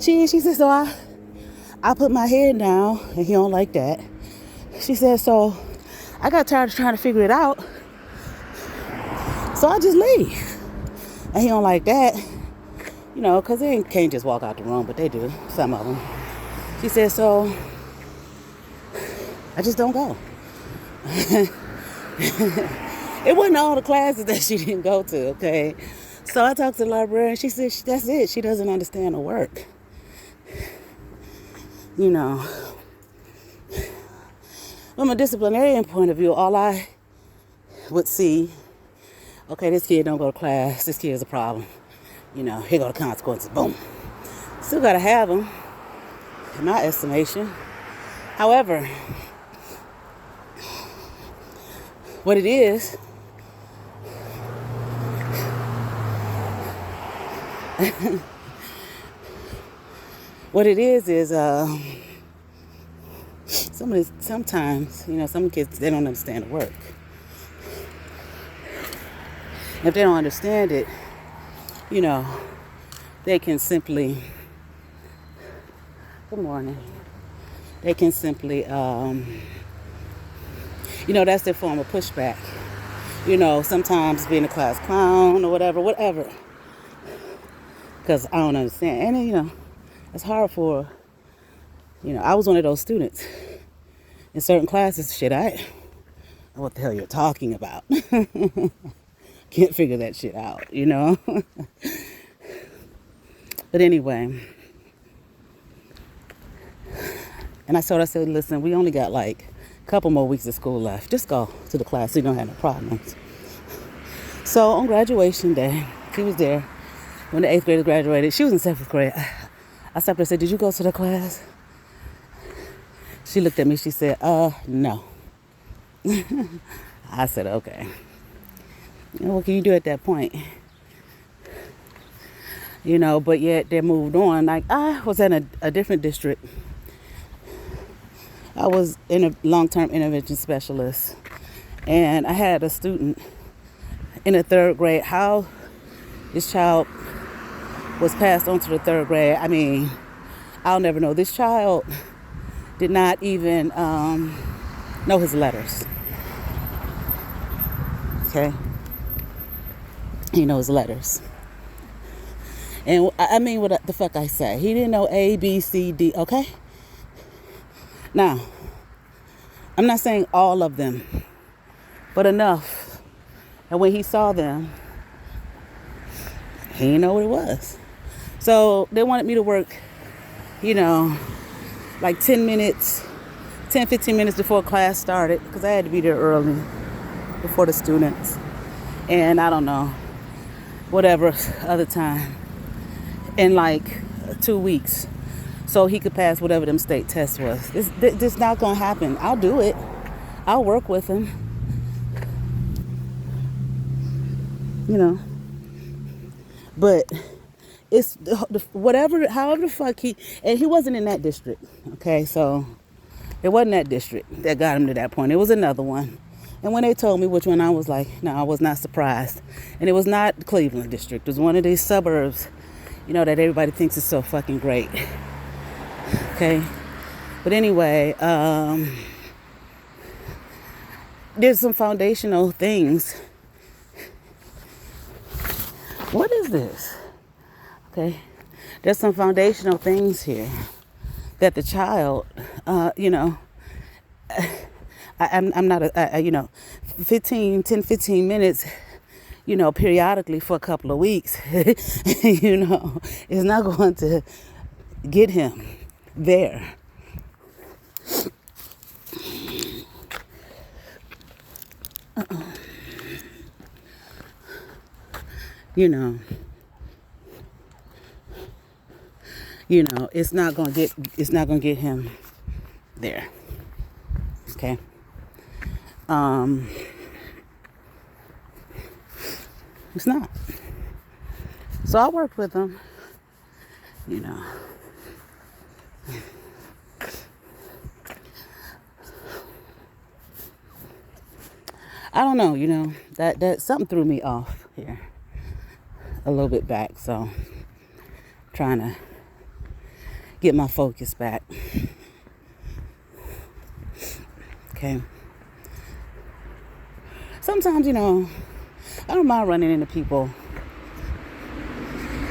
She said, so I put my head down, and he don't like that. She said, so I got tired of trying to figure it out. So I just leave. And he don't like that. You know, because they can't just walk out the room, but they do, some of them. She said, so I just don't go. It wasn't all the classes that she didn't go to, okay? So I talked to the librarian. She said, that's it. She doesn't understand the work. You know, from a disciplinarian point of view, all I would see, okay, this kid don't go to class. This kid is a problem. You know, here go the consequences. Boom. Still got to have them, in my estimation. However, what it is, sometimes, you know, some kids, they don't understand the work. If they don't understand it, you know, they can simply, good morning, they can simply, you know, that's their form of pushback. You know, sometimes being a class clown or whatever. Because I don't understand. And, you know, it's hard for, you know, I was one of those students. In certain classes, shit, I don't know what the hell you're talking about. Can't figure that shit out, you know. But anyway. And I said, listen, we only got like a couple more weeks of school left. Just go to the class so you don't have no problems. So on graduation day, she was there. When the 8th graders graduated, she was in 7th grade. I stopped her and said, did you go to the class? She looked at me, she said, no. I said, okay. You know, what can you do at that point? You know, but yet they moved on. Like, I was in a different district. I was in a long-term intervention specialist. And I had a student in the 3rd grade. How this child was passed on to the 3rd grade, I mean, I'll never know. This child did not even know his letters. Okay? He knows letters. And I mean, what the fuck I say? He didn't know A, B, C, D, okay? Now, I'm not saying all of them, but enough. And when he saw them, he didn't know what it was. So they wanted me to work, you know, like 10, 15 minutes before class started, because I had to be there early before the students. And I don't know, whatever other time, in like 2 weeks, so he could pass whatever them state tests was. It's not going to happen. I'll do it. I'll work with him. You know. But it's however the fuck and he wasn't in that district. Okay, so it wasn't that district that got him to that point. It was another one. And when they told me which one, I was like, no, I was not surprised. And it was not the Cleveland district. It was one of these suburbs, you know, that everybody thinks is so fucking great. Okay? But anyway, there's some foundational things. What is this? Okay. There's some foundational things here that the child, I'm not, 15 minutes, periodically for a couple of weeks, is not going to get him there. It's not gonna get him there. Okay. It's not. So I worked with him, I don't know, that something threw me off here a little bit back, so trying to get my focus back. Okay. Sometimes, I don't mind running into people,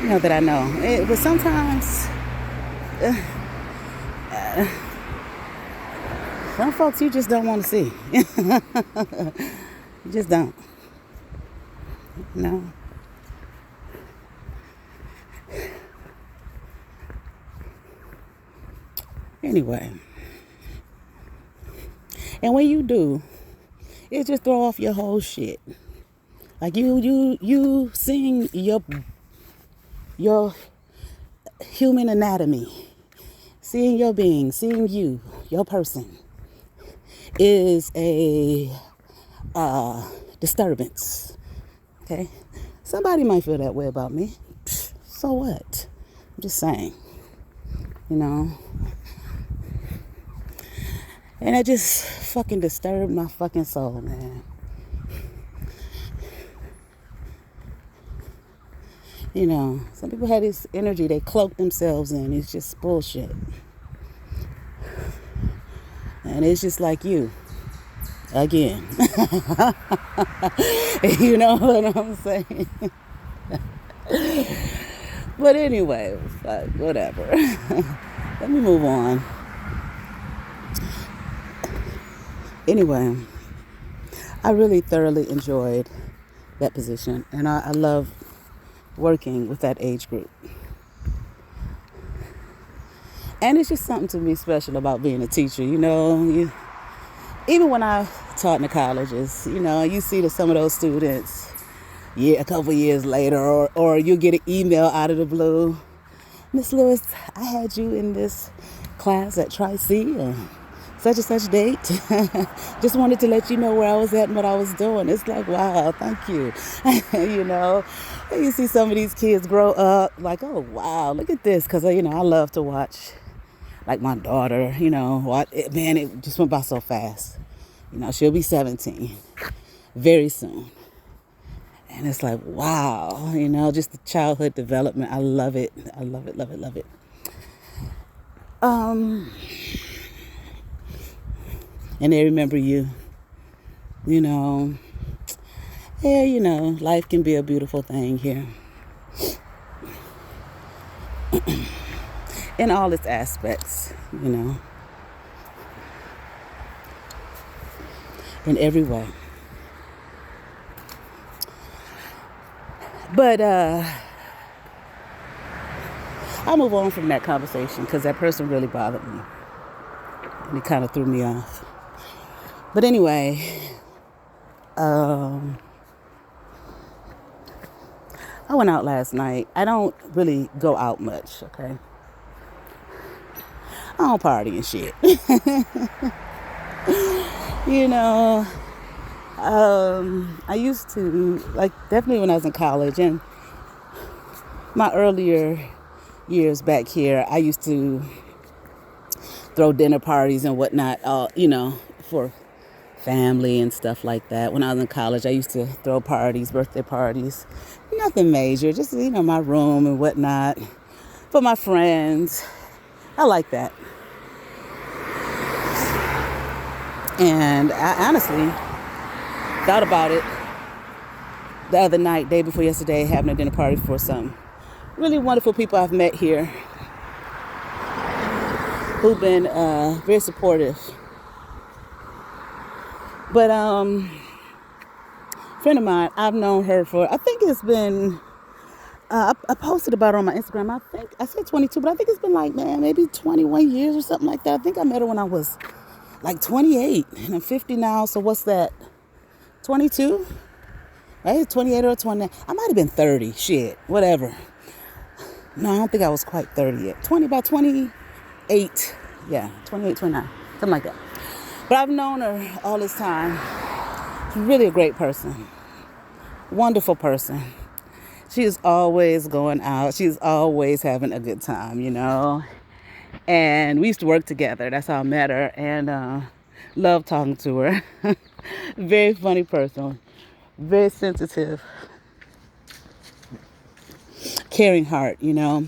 that I know. But sometimes, some folks you just don't want to see. You just don't. Anyway. And when you do, it just throw off your whole shit. Like you seeing your human anatomy, seeing your being, seeing you, your person, is a disturbance. Okay? Somebody might feel that way about me. So what? I'm just saying. And it just fucking disturbed my fucking soul, man. Some people have this energy they cloak themselves in. It's just bullshit. And it's just like you. Again. You know what I'm saying? But anyway, fuck, whatever. Let me move on. Anyway, I really thoroughly enjoyed that position, and I love working with that age group. And it's just something to me special about being a teacher. Even when I taught in the colleges, you see some of those students, a couple years later, or you get an email out of the blue. Miss Lewis, I had you in this class at Tri-C, such and such date. Just wanted to let you know where I was at and what I was doing. It's like, wow, thank you. And you see some of these kids grow up like, oh, wow, look at this. Because, I love to watch, like my daughter, it just went by so fast. She'll be 17 very soon. And it's like, wow, just the childhood development. I love it. I love it, love it, love it. And they remember you, life can be a beautiful thing here. In all its aspects, in every way. But I'll move on from that conversation because that person really bothered me. And it kind of threw me off. But anyway, I went out last night. I don't really go out much, okay? I don't party and shit. I used to, definitely when I was in college and my earlier years back here, I used to throw dinner parties and whatnot, for family and stuff like that. When I was in college, I used to throw parties, birthday parties, nothing major, just, my room and whatnot for my friends. I like that. And I honestly, thought about it the other night, day before yesterday, having a dinner party for some really wonderful people I've met here who've been very supportive. But a friend of mine, I've known her for, I think it's been, I posted about her on my Instagram. I think I said 22, but I think it's been like, man, maybe 21 years or something like that. I think I met her when I was like 28, and I'm 50 now. So what's that? 22? Right? 28 or 29. I might have been 30. Shit, whatever. No, I don't think I was quite 30 yet. About 28. Yeah, 28, 29. Something like that. But I've known her all this time. She's really a great person. Wonderful person. She's always going out. She's always having a good time, you know. And we used to work together. That's how I met her. And love talking to her. Very funny person. Very sensitive. Caring heart, you know.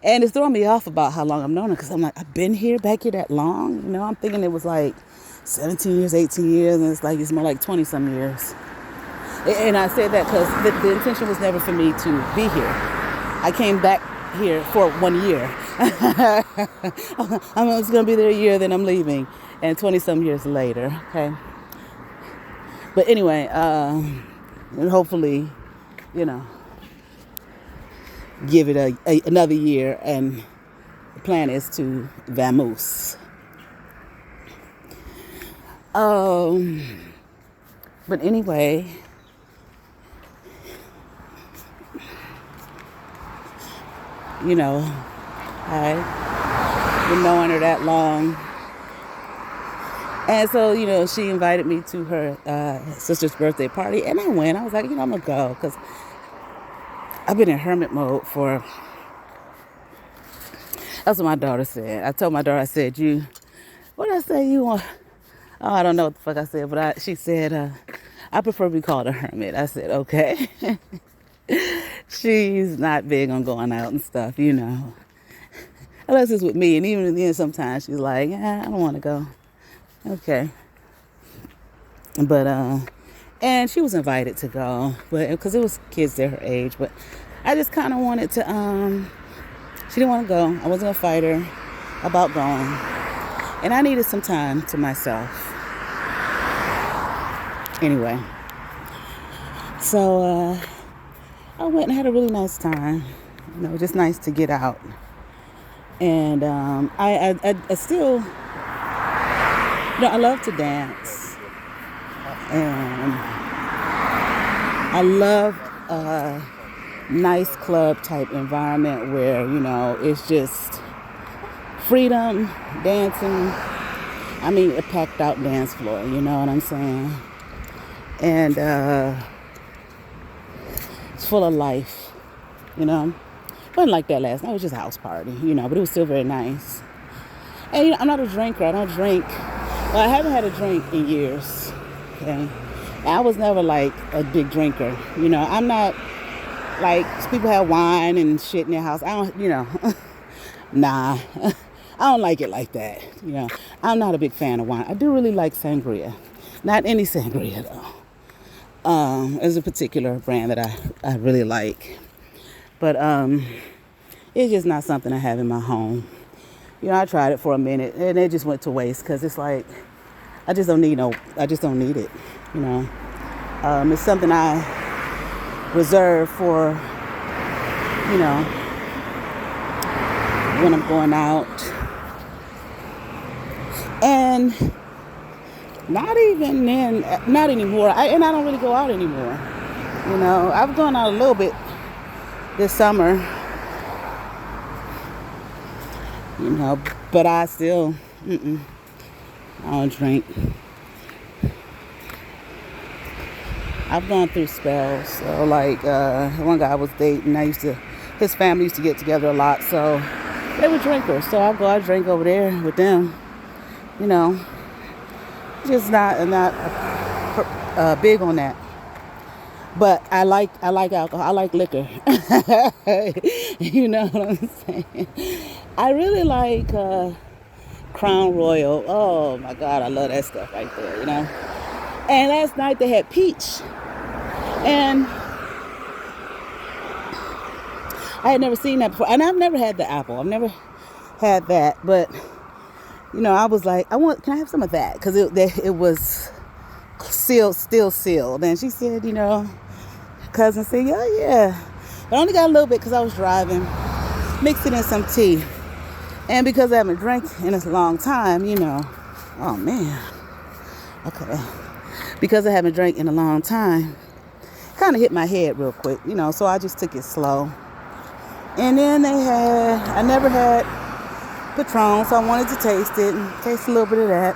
And it's throwing me off about how long I've known her. Because I'm like, I've been back here that long? You know, I'm thinking it was like 17 years, 18 years. And it's like, it's more like 20-some years. And I say that because the intention was never for me to be here. I came back here for 1 year. I was going to be there a year, then I'm leaving. And 20-some years later, okay? But anyway, and hopefully, you know, give it another year. And the plan is to vamoose. But anyway, you know, I've been knowing her that long. And so, you know, she invited me to her sister's birthday party. And I went. I was like, you know, I'm going to go. Because I've been in hermit mode for... That's what my daughter said. I told my daughter, I said, what did I say you want? Oh, I don't know what the fuck I said. But she said, I prefer to be called a hermit. I said, okay. She's not big on going out and stuff, you know. Unless it's with me. And even then, sometimes she's like, yeah, I don't want to go. Okay. But, and she was invited to go. But because it was kids there her age. But I just kind of wanted to, she didn't want to go. I wasn't going to fight her about going. And I needed some time to myself. Anyway. So, I went and had a really nice time. You know, just nice to get out. And I still, you know, I love to dance. And I love a nice club type environment where, you know, it's just freedom, dancing. I mean, a packed out dance floor, you know what I'm saying? And it's full of life, you know. It wasn't like that last night. It was just a house party, you know, but it was still very nice. And, you know, I'm not a drinker. I don't drink. Well, I haven't had a drink in years, okay? I was never, like, a big drinker, you know. I'm not, like, people have wine and shit in their house. I don't, you know, nah. I don't like it like that, you know. I'm not a big fan of wine. I do really like sangria. Not any sangria, though. There's a particular brand that I really like. But it's just not something I have in my home. You know, I tried it for a minute and it just went to waste because it's like, I just don't need it, you know. It's something I reserve for, you know, when I'm going out. And not even then, not anymore. And I don't really go out anymore. You know, I've gone out a little bit this summer, you know, but I still, I don't drink. I've gone through spells. So, like, one guy I was dating, his family used to get together a lot, so they were drinkers. So I'll go out and drink over there with them, you know. Just not big on that. But I like alcohol. I like liquor. You know what I'm saying? I really like Crown Royal. Oh my God, I love that stuff right there, you know. And last night they had peach. And I had never seen that before. And I've never had the apple. I've never had that. But, I was like, can I have some of that? Because it was still sealed. And she said, cousin said, yeah. But I only got a little bit because I was driving. Mixed it in some tea. And because I haven't drank in a long time, oh man. Okay. Because I haven't drank in a long time, kind of hit my head real quick, so I just took it slow. And then I never had Patron, so I wanted to taste it and taste a little bit of that.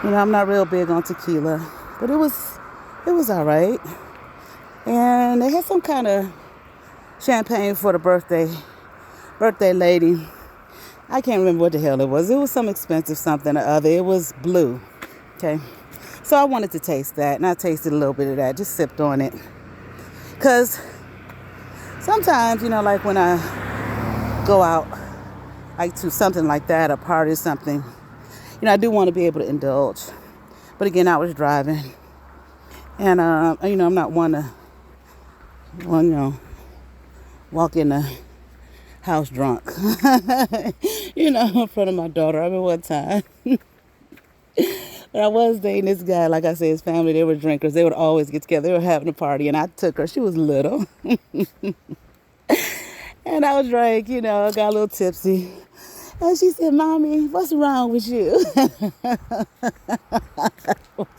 I'm not real big on tequila, but it was all right. And they had some kind of champagne for the birthday lady. I can't remember what the hell it was. It was some expensive something or other. It was blue. Okay. So I wanted to taste that, and I tasted a little bit of that, just sipped on it. Because sometimes, like when I go out, like to something like that, a party or something, I do want to be able to indulge. But again, I was driving. And, I'm not one to, walk in the house drunk, in front of my daughter. I remember one time. But I was dating this guy, like I said, his family, they were drinkers. They would always get together. They were having a party, and I took her. She was little. And I was drank, got a little tipsy. And she said, Mommy, what's wrong with you?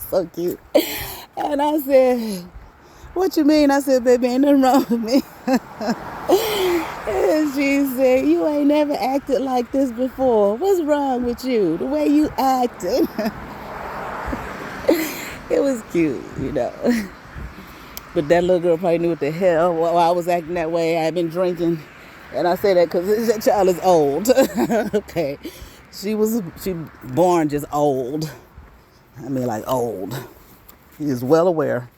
So cute. And I said, what you mean? I said, baby, ain't nothing wrong with me. And she said, you ain't never acted like this before. What's wrong with you? The way you acted. It was cute, But that little girl probably knew what the hell while I was acting that way. I had been drinking. And I say that because that child is old. Okay. She born just old. I mean, like old. He is well aware.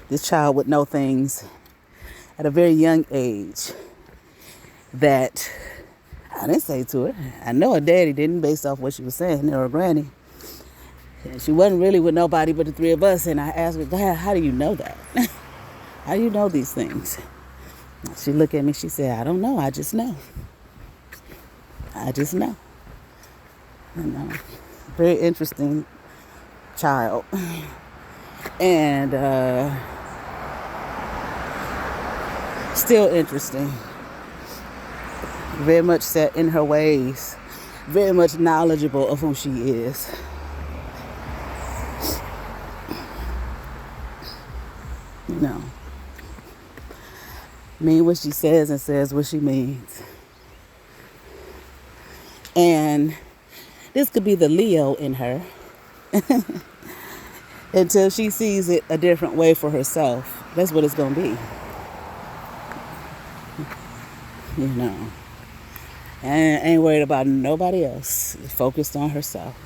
This child would know things at a very young age that I didn't say to her. I know her daddy didn't, based off what she was saying, or her granny. And she wasn't really with nobody but the three of us. And I asked her, Dad, how do you know that? How do you know these things? She looked at me, she said, I don't know, I just know. I just know. Very interesting child. And still interesting. Very much set in her ways. Very much knowledgeable of who she is. Mean what she says and says what she means. And this could be the Leo in her until she sees it a different way for herself. That's what it's going to be. And ain't worried about nobody else. Focused on herself.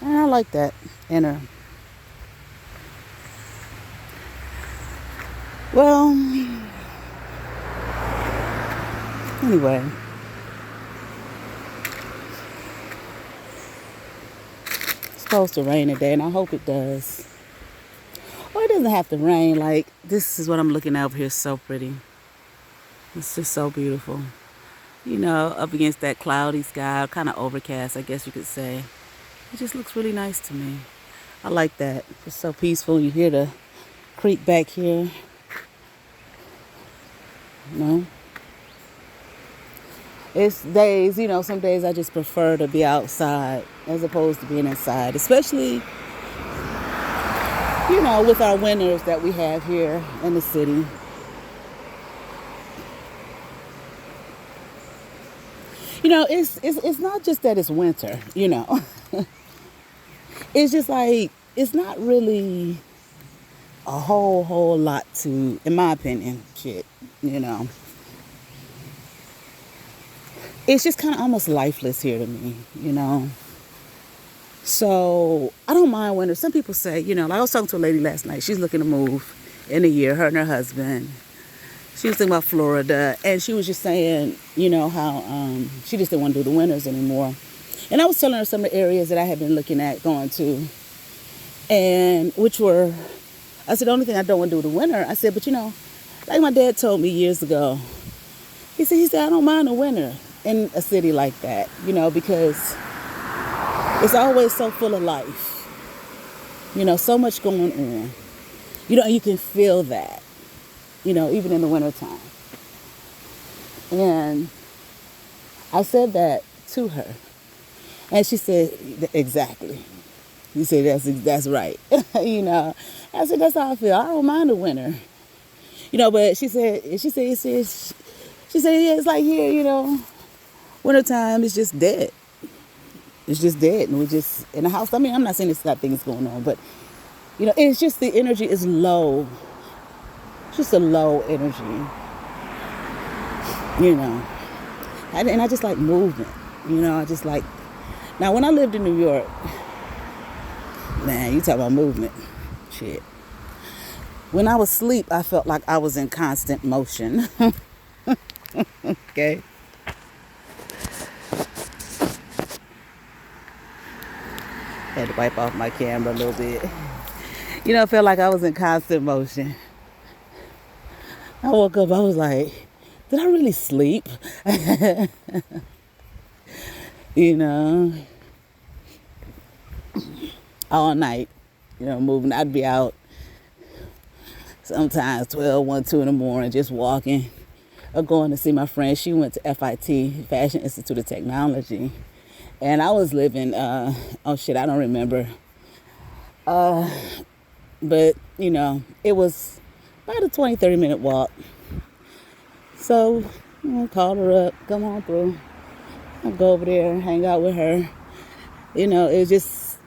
And I like that in her. Well, anyway. It's supposed to rain today, and I hope it does. Or it doesn't have to rain. Like, this is what I'm looking at over here. It's so pretty. It's just so beautiful. Up against that cloudy sky, kind of overcast, I guess you could say. It just looks really nice to me. I like that. It's so peaceful. You hear the creek back here. It's days, some days I just prefer to be outside as opposed to being inside, especially, with our winters that we have here in the city. It's not just that it's winter, It's just like, it's not really a whole lot to, in my opinion, shit, It's just kind of almost lifeless here to me, So I don't mind winter. Some people say, like I was talking to a lady last night. She's looking to move in a year, her and her husband. She was thinking about Florida, and she was just saying, you know, how she just didn't want to do the winters anymore. And I was telling her some of the areas that I had been looking at going to, and which were, I said, the only thing I don't want to do the winter. I said, but you know, like my dad told me years ago, he said, I don't mind the winter in a city like that, you know, because it's always so full of life, you know, so much going on. You know, you can feel that, you know, even in the wintertime. And I said that to her. And she said, exactly. You said, that's right. You know, I said, that's how I feel. I don't mind the winter. You know, but she said, yeah, it's like here, you know, wintertime is just dead. It's just dead. And we're just in the house. I mean, I'm not saying it's not things going on, but, you know, it's just the energy is low. It's just a low energy. You know. And I just like movement. You know, I just like. Now, when I lived in New York, man, you talk about movement. Shit. When I was asleep, I felt like I was in constant motion. Okay? Had to wipe off my camera a little bit. You know, I felt like I was in constant motion. I woke up, I was like, did I really sleep? You know, all night, you know, moving. I'd be out sometimes 12, 1, 2 in the morning, just walking or going to see my friend. She went to FIT, Fashion Institute of Technology. And I was living, I don't remember. But, you know, it was about a 20, 30-minute walk. So, you know, called her up, come on through. I'll go over there and hang out with her. You know, it was just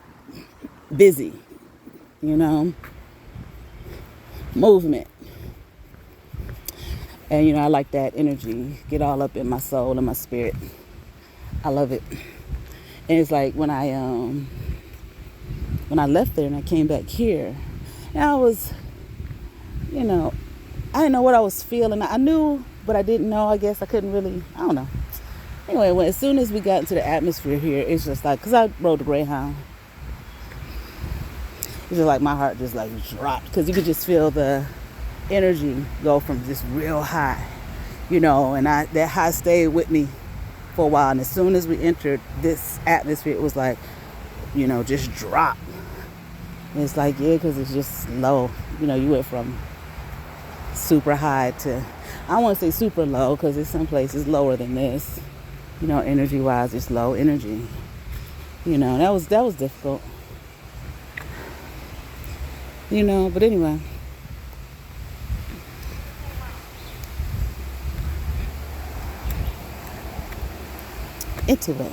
busy, you know, movement. And, you know, I like that energy, get all up in my soul and my spirit. I love it. And it's like when I left there and I came back here, and I was, you know, I didn't know what I was feeling. I knew, but I didn't know. I guess I couldn't really, I don't know. Anyway, as soon as we got into the atmosphere here, it's just like, because I rode the Greyhound. It's just like my heart just like dropped, because you could just feel the energy go from just real high, you know, and that high stayed with me for a while. And as soon as we entered this atmosphere, it was like, you know, just drop. And it's like, yeah, because it's just low. You know, you went from super high to, I don't want to say super low, because there's some places lower than this. You know, energy-wise, it's low energy. You know, that was difficult. You know, but anyway. Into it.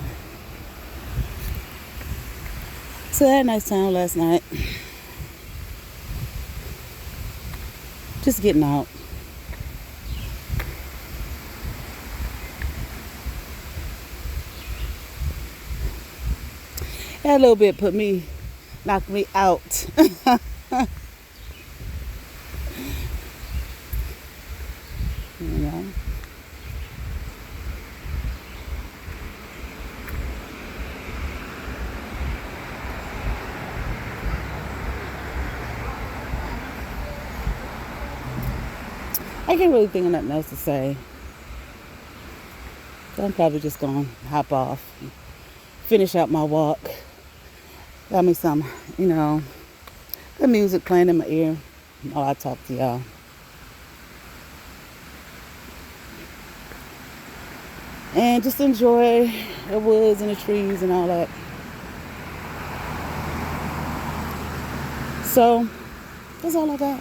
So I had a nice time last night. Just getting out. That a little bit knocked me out. You know. I can't really think of nothing else to say. So I'm probably just going to hop off, finish out my walk. Got me some, you know, good music playing in my ear while I talk to y'all. And just enjoy the woods and the trees and all that. So, that's all I got.